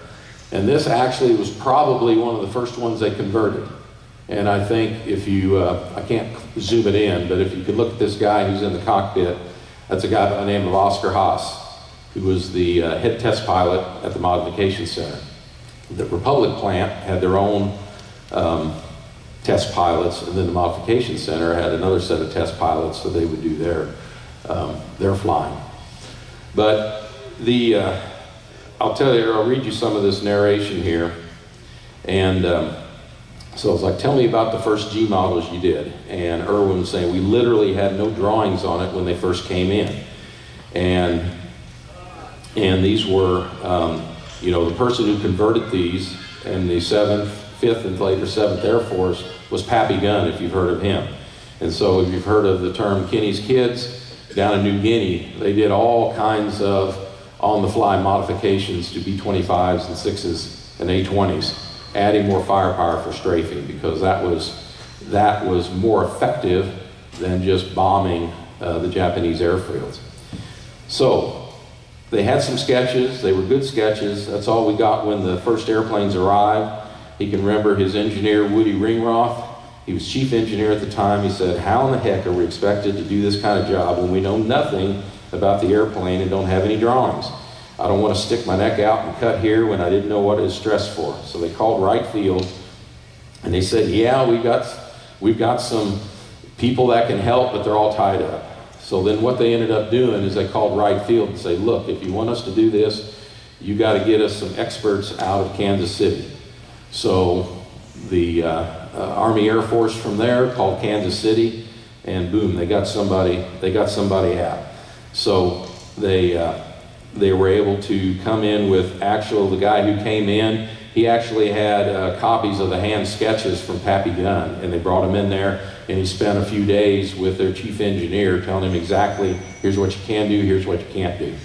Speaker 6: And this actually was probably one of the first ones they converted. And I think if you, I can't zoom it in, but if you could look at this guy who's in the cockpit, that's a guy by the name of Oscar Haas, who was the head test pilot at the modification center. The Republic plant had their own test pilots, and then the modification center had another set of test pilots, so they would do their flying. But I'll read you some of this narration here. And so it's like, tell me about the first G models you did. And Irwin was saying, we literally had no drawings on it when they first came in. And these were, the person who converted these in the 7th, 5th, and later 7th Air Force was Pappy Gunn, if you've heard of him. And so if you've heard of the term Kenny's Kids, down in New Guinea, they did all kinds of on-the-fly modifications to B-25s and 6s and A-20s, adding more firepower for strafing, because that was more effective than just bombing the Japanese airfields. So they had some sketches. They were good sketches. That's all we got when the first airplanes arrived. He can remember his engineer, Woody Ringroth. He was chief engineer at the time. He said, how in the heck are we expected to do this kind of job when we know nothing about the airplane and don't have any drawings? I don't want to stick my neck out and cut here when I didn't know what it was stressed for. So they called Wright Field, and they said, yeah, we've got some people that can help, but they're all tied up. So then what they ended up doing is they called Wright Field and say, look, if you want us to do this, you got to get us some experts out of Kansas City. So the Army Air Force from there called Kansas City, and boom, they got somebody out. So they were able to come in with the guy who came in, he actually had copies of the hand sketches from Pappy Gunn, and they brought him in there, and he spent a few days with their chief engineer telling him exactly, here's what you can do, here's what you can't do.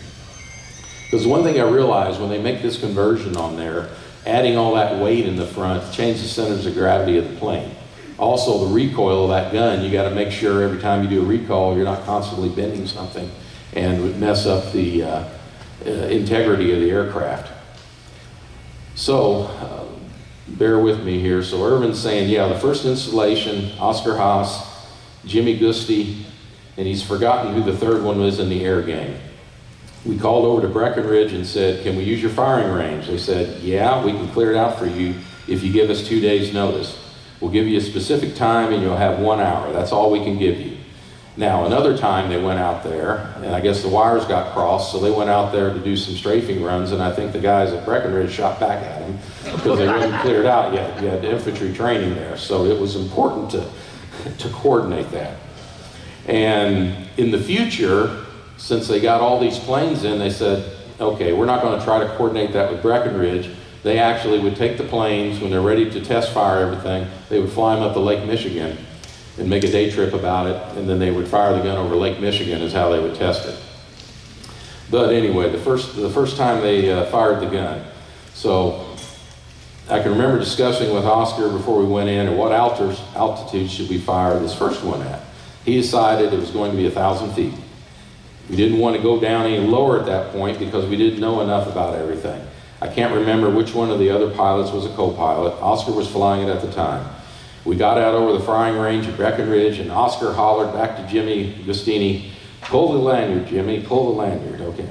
Speaker 6: Because one thing I realized when they make this conversion on there, adding all that weight in the front changes the centers of gravity of the plane. Also, the recoil of that gun, you got to make sure every time you do a recoil, you're not constantly bending something and would mess up the integrity of the aircraft. So, bear with me here. So Irvin's saying, yeah, the first installation, Oscar Haas, Jimmy Gusti, and he's forgotten who the third one was in the air game. We called over to Breckenridge and said, can we use your firing range? They said, yeah, we can clear it out for you if you give us 2 days notice. We'll give you a specific time and you'll have 1 hour. That's all we can give you. Now, another time they went out there, and I guess the wires got crossed, so they went out there to do some strafing runs, and I think the guys at Breckenridge shot back at them because they weren't cleared out yet. You had infantry training there, so it was important to coordinate that. And in the future, since they got all these planes in, they said, okay, we're not going to try to coordinate that with Breckenridge. They actually would take the planes when they're ready to test fire everything, they would fly them up to Lake Michigan and make a day trip about it, and then they would fire the gun over Lake Michigan is how they would test it. But anyway, the first time they fired the gun. So I can remember discussing with Oscar before we went in, at what altitude should we fire this first one at. He decided it was going to be 1,000 feet. We didn't want to go down any lower at that point because we didn't know enough about everything. I can't remember which one of the other pilots was a co-pilot. Oscar was flying it at the time. We got out over the firing range at Breckenridge, and Oscar hollered back to Jimmy Gustini, "Pull the lanyard, Jimmy, pull the lanyard." Okay.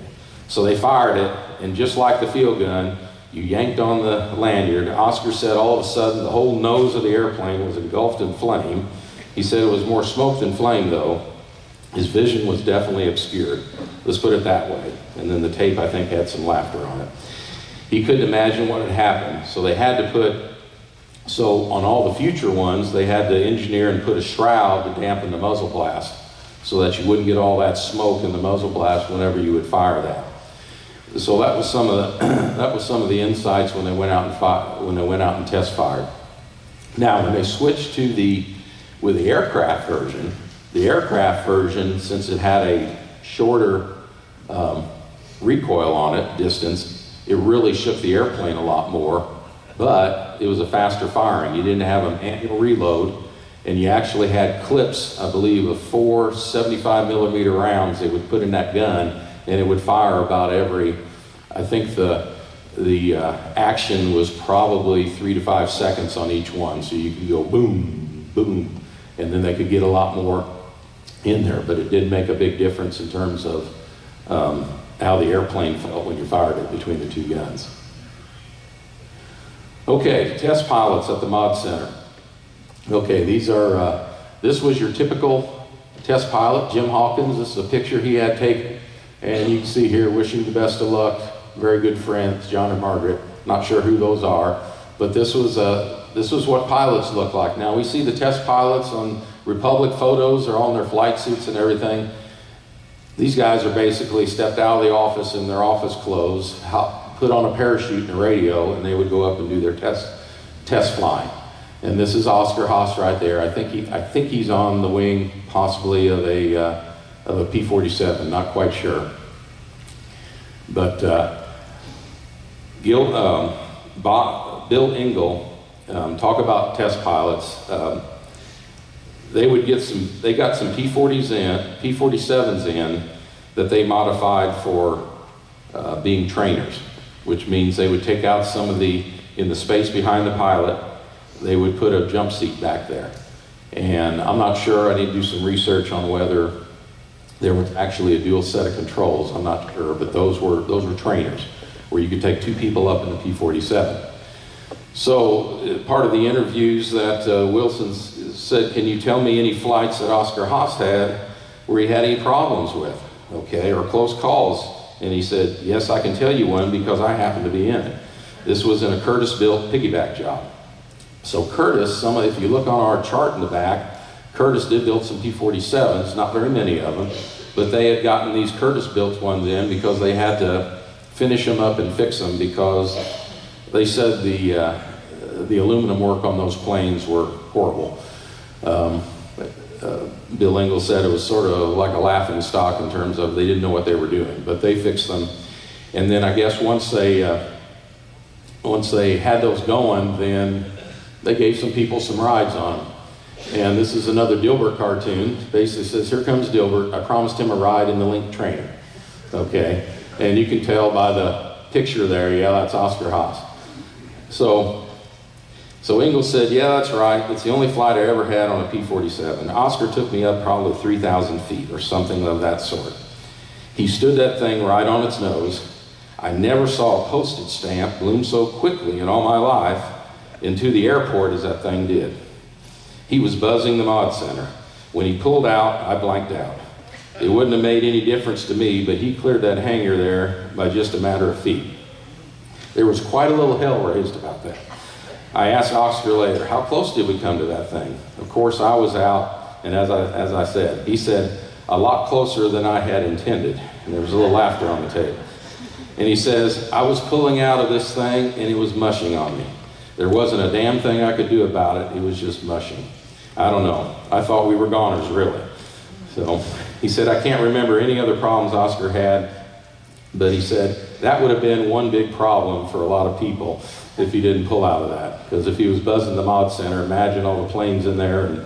Speaker 6: So they fired it, and just like the field gun, you yanked on the lanyard. Oscar said all of a sudden the whole nose of the airplane was engulfed in flame. He said it was more smoke than flame, though. His vision was definitely obscured. Let's put it that way. And then the tape, I think, had some laughter on it. He couldn't imagine what had happened, so they had to on all the future ones, they had to engineer and put a shroud to dampen the muzzle blast so that you wouldn't get all that smoke in the muzzle blast whenever you would fire that. So that was some of the insights when they went out and test fired. Now, when they switched to with the aircraft version, since it had a shorter recoil on it, distance, it really shook the airplane a lot more, but it was a faster firing. You didn't have a manual reload, and you actually had clips, I believe, of 4 75mm rounds they would put in that gun, and it would fire about every, I think the action was probably 3 to 5 seconds on each one, so you could go boom, boom, and then they could get a lot more in there, but it did make a big difference in terms of how the airplane felt when you fired it between the two guns. Okay, test pilots at the Mod Center. Okay, this was your typical test pilot, Jim Hawkins. This is a picture he had taken, and you can see here, wishing the best of luck, very good friends, John and Margaret. Not sure who those are, but this was what pilots look like. Now, we see the test pilots on Republic photos, they're all in their flight suits and everything. These guys are basically stepped out of the office in their office clothes, put on a parachute and a radio, and they would go up and do their test flying. And this is Oscar Haas right there. I think he's on the wing, possibly of a P-47. Not quite sure. But Bill Engel, talk about test pilots. They got some P-47s in that they modified for being trainers, which means they would take out in the space behind the pilot, they would put a jump seat back there. And I'm not sure, I need to do some research on whether there was actually a dual set of controls, I'm not sure, but those were trainers, where you could take 2 people up in the P-47. So part of the interviews that Wilson said, can you tell me any flights that Oscar Haas had where he had any problems with, okay, or close calls? And he said, yes, I can tell you one because I happen to be in it. This was in a Curtiss-built piggyback job. So Curtiss, if you look on our chart in the back, Curtiss did build some P-47s, not very many of them, but they had gotten these Curtiss-built ones in because they had to finish them up and fix them because they said the aluminum work on those planes were horrible. Bill Engel said it was sort of like a laughing stock in terms of they didn't know what they were doing, but they fixed them. And then I guess once they had those going, then they gave some people some rides on them. And this is another Dilbert cartoon. Basically says, here comes Dilbert. I promised him a ride in the Link trainer. Okay, and you can tell by the picture there, yeah, that's Oscar Haas. So Engel said, yeah, that's right. It's the only flight I ever had on a P-47. Oscar took me up probably 3,000 feet or something of that sort. He stood that thing right on its nose. I never saw a postage stamp bloom so quickly in all my life into the airport as that thing did. He was buzzing the Mod Center. When he pulled out, I blanked out. It wouldn't have made any difference to me, but he cleared that hangar there by just a matter of feet. There was quite a little hell raised about that. I asked Oscar later, how close did we come to that thing? Of course, I was out, and as I said, he said, a lot closer than I had intended. And there was a little laughter on the table. And he says, I was pulling out of this thing, and it was mushing on me. There wasn't a damn thing I could do about it. It was just mushing. I don't know. I thought we were goners, really. So he said, I can't remember any other problems Oscar had, but he said, that would have been one big problem for a lot of people if he didn't pull out of that. Because if he was buzzing the mod center, imagine all the planes in there and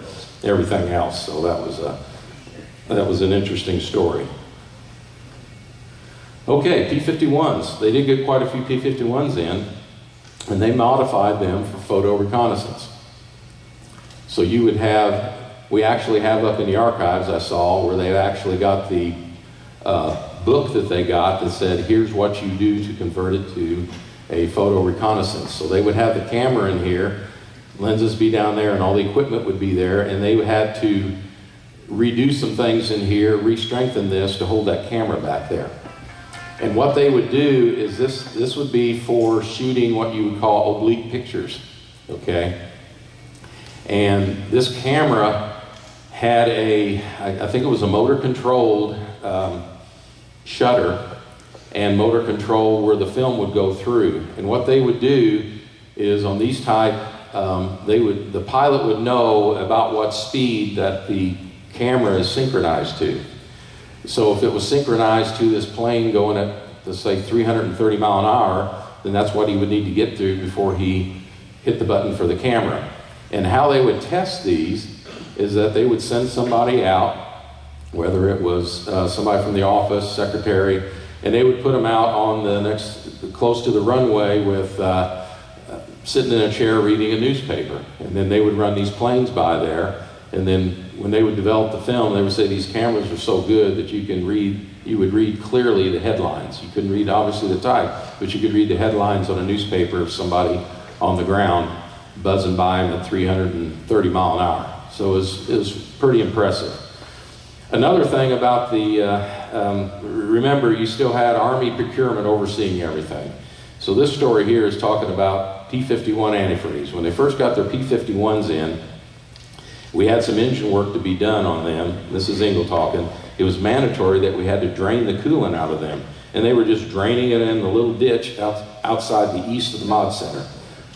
Speaker 6: everything else. So that was an interesting story. Okay, P-51s. They did get quite a few P-51s in, and they modified them for photo reconnaissance. So you would have, we actually have up in the archives I saw where they actually got the book that they got that said, here's what you do to convert it to a photo reconnaissance. So they would have the camera in here, lenses be down there, and all the equipment would be there, and they had to redo some things in here, re-strengthen this to hold that camera back there. And what they would do is this would be for shooting what you would call oblique pictures, okay? And this camera had I think it was a motor-controlled shutter and motor control where the film would go through. And what they would do is on these type, the pilot would know about what speed that the camera is synchronized to. So if it was synchronized to this plane going at, let's say, 330 mile an hour, then that's what he would need to get through before he hit the button for the camera. And how they would test these is that they would send somebody out, whether it was somebody from the office, secretary, and they would put them out on the close to the runway with sitting in a chair reading a newspaper. And then they would run these planes by there, and then when they would develop the film, they would say these cameras are so good that you would read clearly the headlines. You couldn't read obviously the type, but you could read the headlines on a newspaper of somebody on the ground buzzing by them at 330 mile an hour. So it was pretty impressive. Another thing about remember you still had Army procurement overseeing everything. So this story here is talking about P-51 antifreeze. When they first got their P-51s in, we had some engine work to be done on them. This is Engel talking. It was mandatory that we had to drain the coolant out of them. And they were just draining it in the little ditch outside the east of the mod center.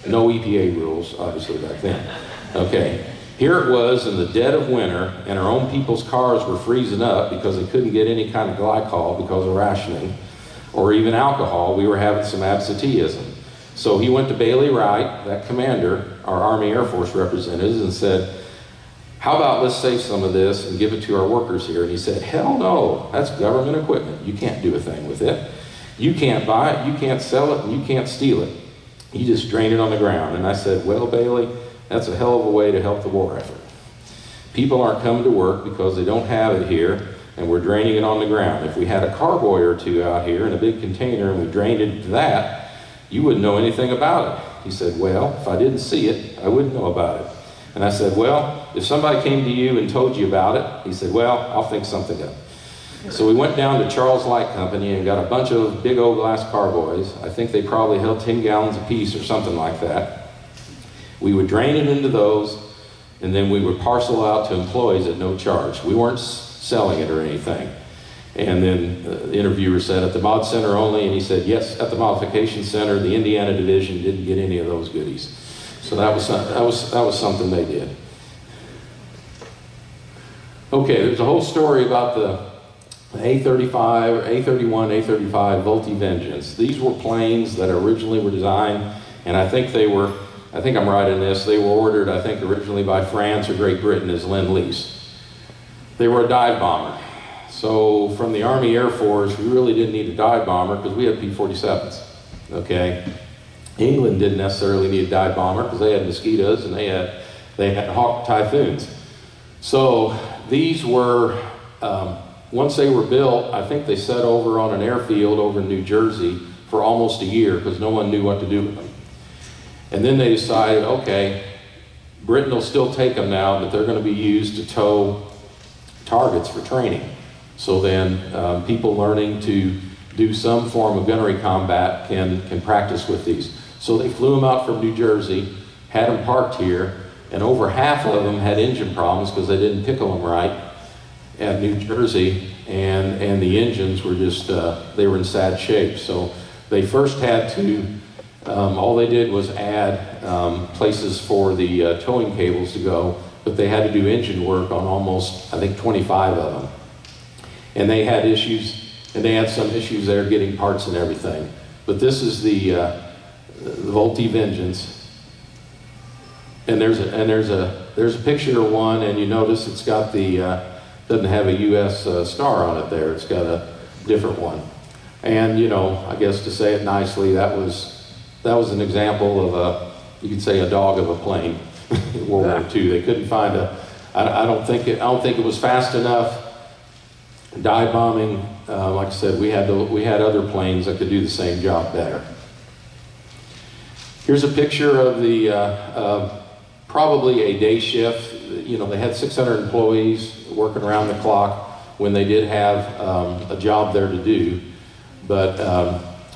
Speaker 6: No EPA rules, obviously, back then. Okay, here it was in the dead of winter, and our own people's cars were freezing up because they couldn't get any kind of glycol because of rationing, or even alcohol. We were having some absenteeism. So he went to Bailey Wright, that commander, our Army Air Force representatives, and said, how about let's save some of this and give it to our workers here? And he said, hell no, that's government equipment. You can't do a thing with it. You can't buy it, you can't sell it, and you can't steal it. You just drain it on the ground. And I said, well, Bailey, that's a hell of a way to help the war effort. People aren't coming to work because they don't have it here, and we're draining it on the ground. If we had a carboy or two out here in a big container and we drained it into that, you wouldn't know anything about it. He said, well, if I didn't see it, I wouldn't know about it. And I said, well, if somebody came to you and told you about it, he said, well, I'll think something up. So we went down to Charles Light Company and got a bunch of big old glass carboys. I think they probably held 10 gallons apiece or something like that. We would drain it into those, and then we would parcel out to employees at no charge. We weren't selling it or anything. And then the interviewer said, at the mod center only, and he said, yes, at the modification center, the Indiana division didn't get any of those goodies. So that was something they did. Okay, there's a whole story about the A-35 or A-31, A-35 Vultee Vengeance. These were planes that originally were designed, and I think I'm right in this, they were ordered, I think, originally by France or Great Britain as Lend-Lease. They were a dive bomber. So from the Army Air Force, we really didn't need a dive bomber because we had P-47s, okay? England didn't necessarily need a dive bomber because they had mosquitoes and they had Hawk Typhoons. So these were, once they were built, I think they sat over on an airfield over in New Jersey for almost a year because no one knew what to do with them. And then they decided, okay, Britain will still take them now, but they're going to be used to tow targets for training. So then people learning to do some form of gunnery combat can practice with these. So they flew them out from New Jersey, had them parked here, and over half of them had engine problems because they didn't pickle them right at New Jersey, and the engines were just, they were in sad shape. So they first had to, all they did was add places for the towing cables to go, but they had to do engine work on almost, I think, 25 of them. And they had issues, and they had some issues there getting parts and everything. But this is the Vultee Vengeance. And there's a picture of one, and you notice it's got the, doesn't have a U.S. Star on it there. It's got a different one. And, you know, I guess to say it nicely, that was an example of a, you could say, a dog of a plane in World War II. They couldn't find I don't think it was fast enough. Dive bombing, like I said, we had other planes that could do the same job better. Here's a picture of the probably a day shift. You know, they had 600 employees working around the clock when they did have a job there to do. But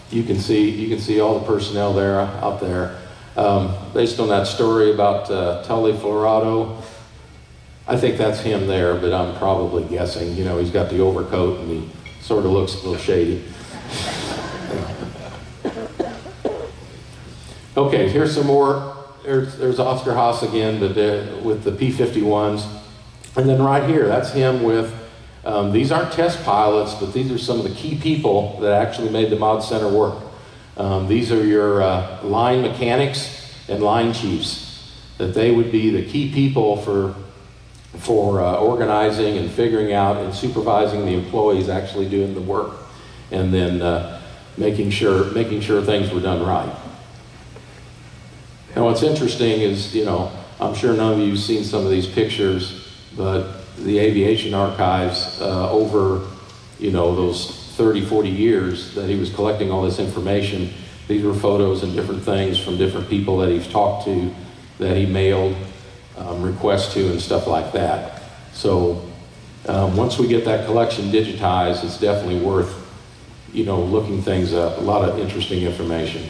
Speaker 6: you can see all the personnel there out there. Based on that story about Tully, Florado, I think that's him there, but I'm probably guessing. You know, he's got the overcoat and he sort of looks a little shady. Okay, here's some more. There's Oscar Haas again, but with the P-51s. And then right here, that's him with, these aren't test pilots, but these are some of the key people that actually made the Mod Center work. These are your line mechanics and line chiefs, that they would be the key people for organizing and figuring out and supervising the employees actually doing the work, and then making sure things were done right. Now what's interesting is, you know, I'm sure none of you have seen some of these pictures, but the aviation archives over, you know, those 30, 40 years that he was collecting all this information, these were photos and different things from different people that he's talked to, that he mailed requests to and stuff like that. So once we get that collection digitized, it's definitely worth, you know, looking things up. A lot of interesting information.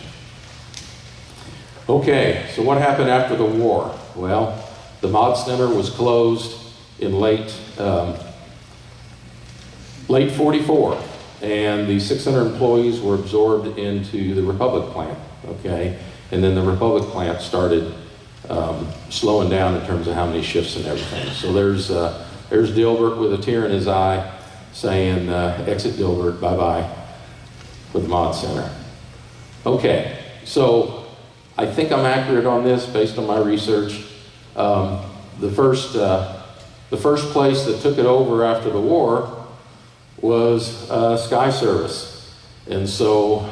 Speaker 6: Okay, so what happened after the war? Well, the Mod Center was closed in late 44, and the 600 employees were absorbed into the Republic plant. Okay, and then the Republic plant started slowing down in terms of how many shifts and everything. So there's Dilbert with a tear in his eye saying, exit Dilbert, bye-bye, with the Mod Center. Okay, so I think I'm accurate on this based on my research. The first place that took it over after the war was Sky Service. And so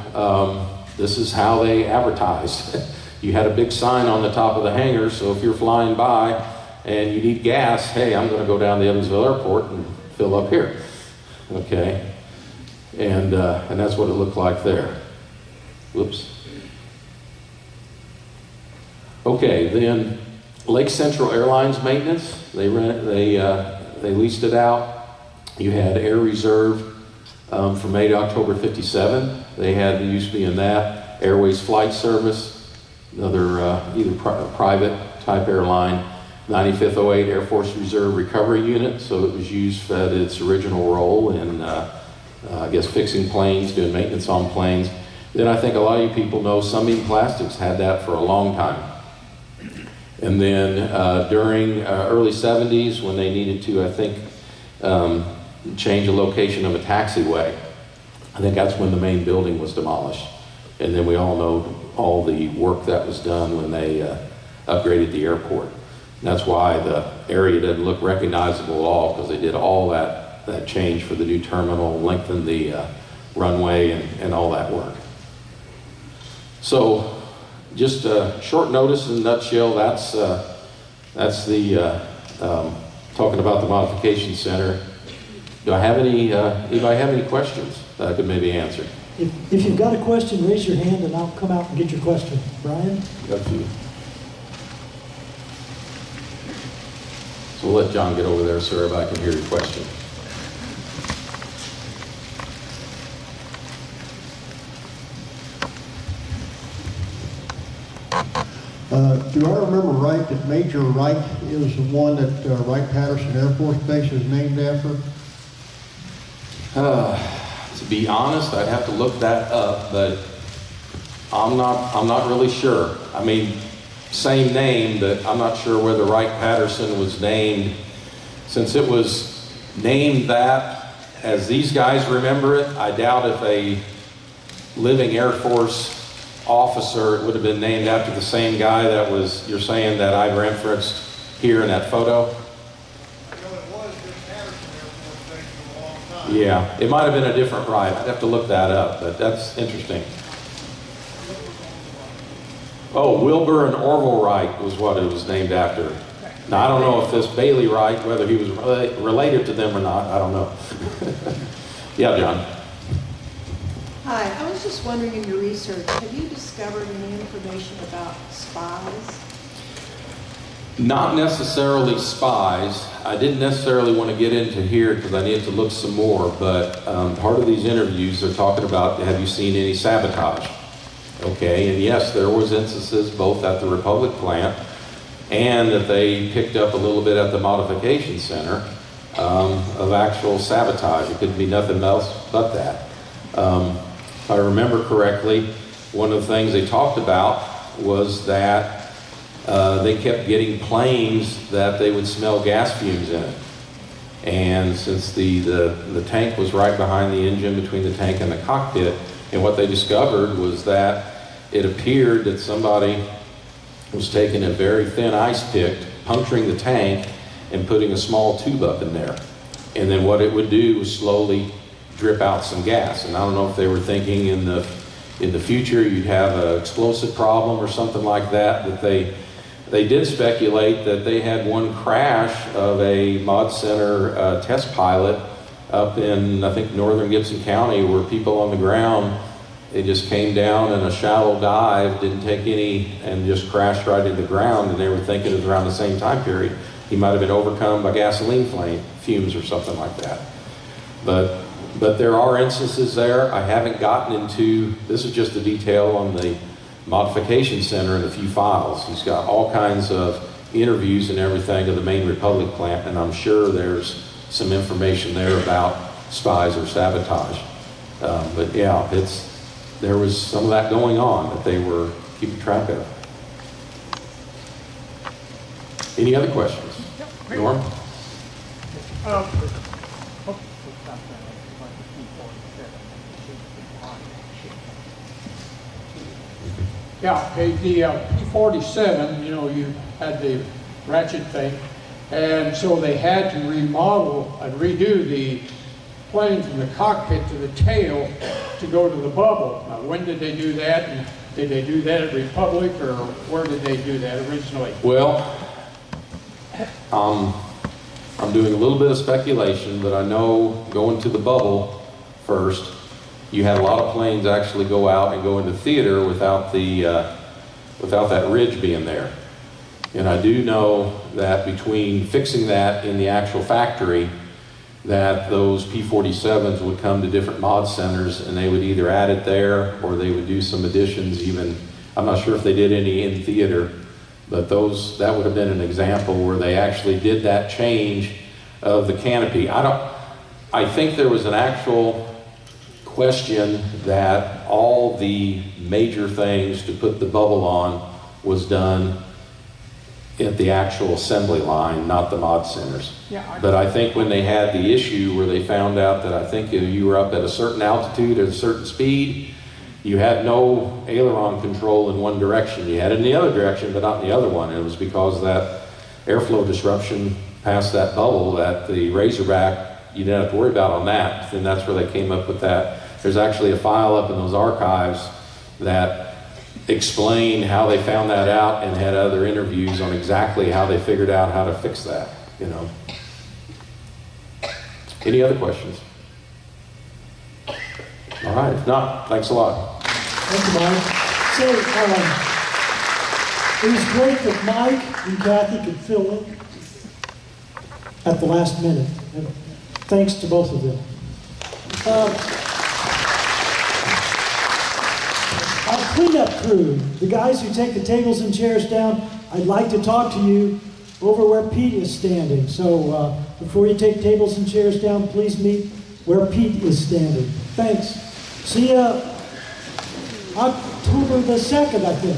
Speaker 6: this is how they advertised. You had a big sign on the top of the hangar, so if you're flying by and you need gas, hey, I'm going to go down to Evansville Airport and fill up here. Okay, and that's what it looked like there. Whoops. Okay, then Lake Central Airlines maintenance. They leased it out. You had Air Reserve from May to October '57. They used to be in that. Airways Flight Service, another either private type airline. 95th 08 Air Force Reserve Recovery Unit, so it was used at its original role in, I guess, fixing planes, doing maintenance on planes. Then I think a lot of you people know Sunbeam Plastics had that for a long time. And then during early 70s, when they needed to, I think, change the location of a taxiway, I think that's when the main building was demolished. And then we all know all the work that was done when they upgraded the airport. And that's why the area doesn't look recognizable at all, because they did all that change for the new terminal, lengthened the runway and all that work. So just a short notice in a nutshell, that's the talking about the modification center. Do I have anybody have any questions that I could maybe answer?
Speaker 1: If you've got a question, raise your hand and I'll come out and get your question. Brian?
Speaker 6: Got a few. So we'll let John get over there so everybody can hear your question.
Speaker 7: Do I remember right that Major Wright is the one that Wright-Patterson Air Force Base is named after?
Speaker 6: To be honest, I'd have to look that up, but I'm not really sure. I mean, same name, but I'm not sure whether Wright-Patterson was named. Since it was named that, as these guys remember it, I doubt if a living Air Force officer, it would have been named after the same guy that was, you're saying, that I referenced here in that photo?
Speaker 4: I know it was the Patterson Air Force Base for a long time.
Speaker 6: Yeah, it might have been a different Wright. I'd have to look that up, but that's interesting. Oh, Wilbur and Orville Wright was what it was named after. Now, I don't know if this Bailey Wright, whether he was related to them or not, I don't know. Yeah, John.
Speaker 8: Hi, I was just wondering in your research, have you discovered any information about spies?
Speaker 6: Not necessarily spies. I didn't necessarily want to get into here because I needed to look some more, but part of these interviews they're talking about, have you seen any sabotage? Okay, and yes, there was instances both at the Republic plant and that they picked up a little bit at the modification center of actual sabotage. It could be nothing else but that. If I remember correctly, one of the things they talked about was that they kept getting planes that they would smell gas fumes in it. And since the tank was right behind the engine, between the tank and the cockpit, and what they discovered was that it appeared that somebody was taking a very thin ice pick, puncturing the tank, and putting a small tube up in there. And then what it would do was slowly drip out some gas. And I don't know if they were thinking in the future you'd have an explosive problem or something like that, but they did speculate that they had one crash of a Mod Center test pilot up in, I think, northern Gibson County, where people on the ground, they just came down in a shallow dive, didn't take any, and just crashed right into the ground, and they were thinking it was around the same time period. He might have been overcome by gasoline fumes or something like that. But there are instances there. I haven't gotten into, this is just the detail on the modification center and a few files. He's got all kinds of interviews and everything of the main Republic plant, and I'm sure there's some information there about spies or sabotage. But yeah, there was some of that going on that they were keeping track of. Any other questions? Norm?
Speaker 9: Yeah, okay, the P-47, you know, you had the ratchet thing, and so they had to remodel and redo the plane from the cockpit to the tail to go to the bubble. Now, when did they do that? And did they do that at Republic, or where did they do that originally?
Speaker 6: Well, I'm doing a little bit of speculation, but I know going to the bubble first, you had a lot of planes actually go out and go into theater without that ridge being there. And I do know that between fixing that in the actual factory, that those P-47s would come to different mod centers and they would either add it there or they would do some additions even. I'm not sure if they did any in theater, but that would have been an example where they actually did that change of the canopy. I think there was an actual question that all the major things to put the bubble on was done at the actual assembly line, not the mod centers.
Speaker 9: Yeah,
Speaker 6: But I think when they had the issue where they found out that I think you were up at a certain altitude at a certain speed, you had no aileron control in one direction. You had it in the other direction, but not in the other one. It was because of that airflow disruption past that bubble that the Razorback, you didn't have to worry about on that. And that's where they came up with that. There's actually a file up in those archives that explain how they found that out and had other interviews on exactly how they figured out how to fix that, you know. Any other questions? All right, if not, thanks a lot.
Speaker 1: Thank you, Mike. So, it was great that Mike and Kathy could fill in. at the last minute. And thanks to both of them. Our cleanup crew, the guys who take the tables and chairs down, I'd like to talk to you over where Pete is standing. So before you take tables and chairs down, please meet where Pete is standing. Thanks. See you October the 2nd, I think.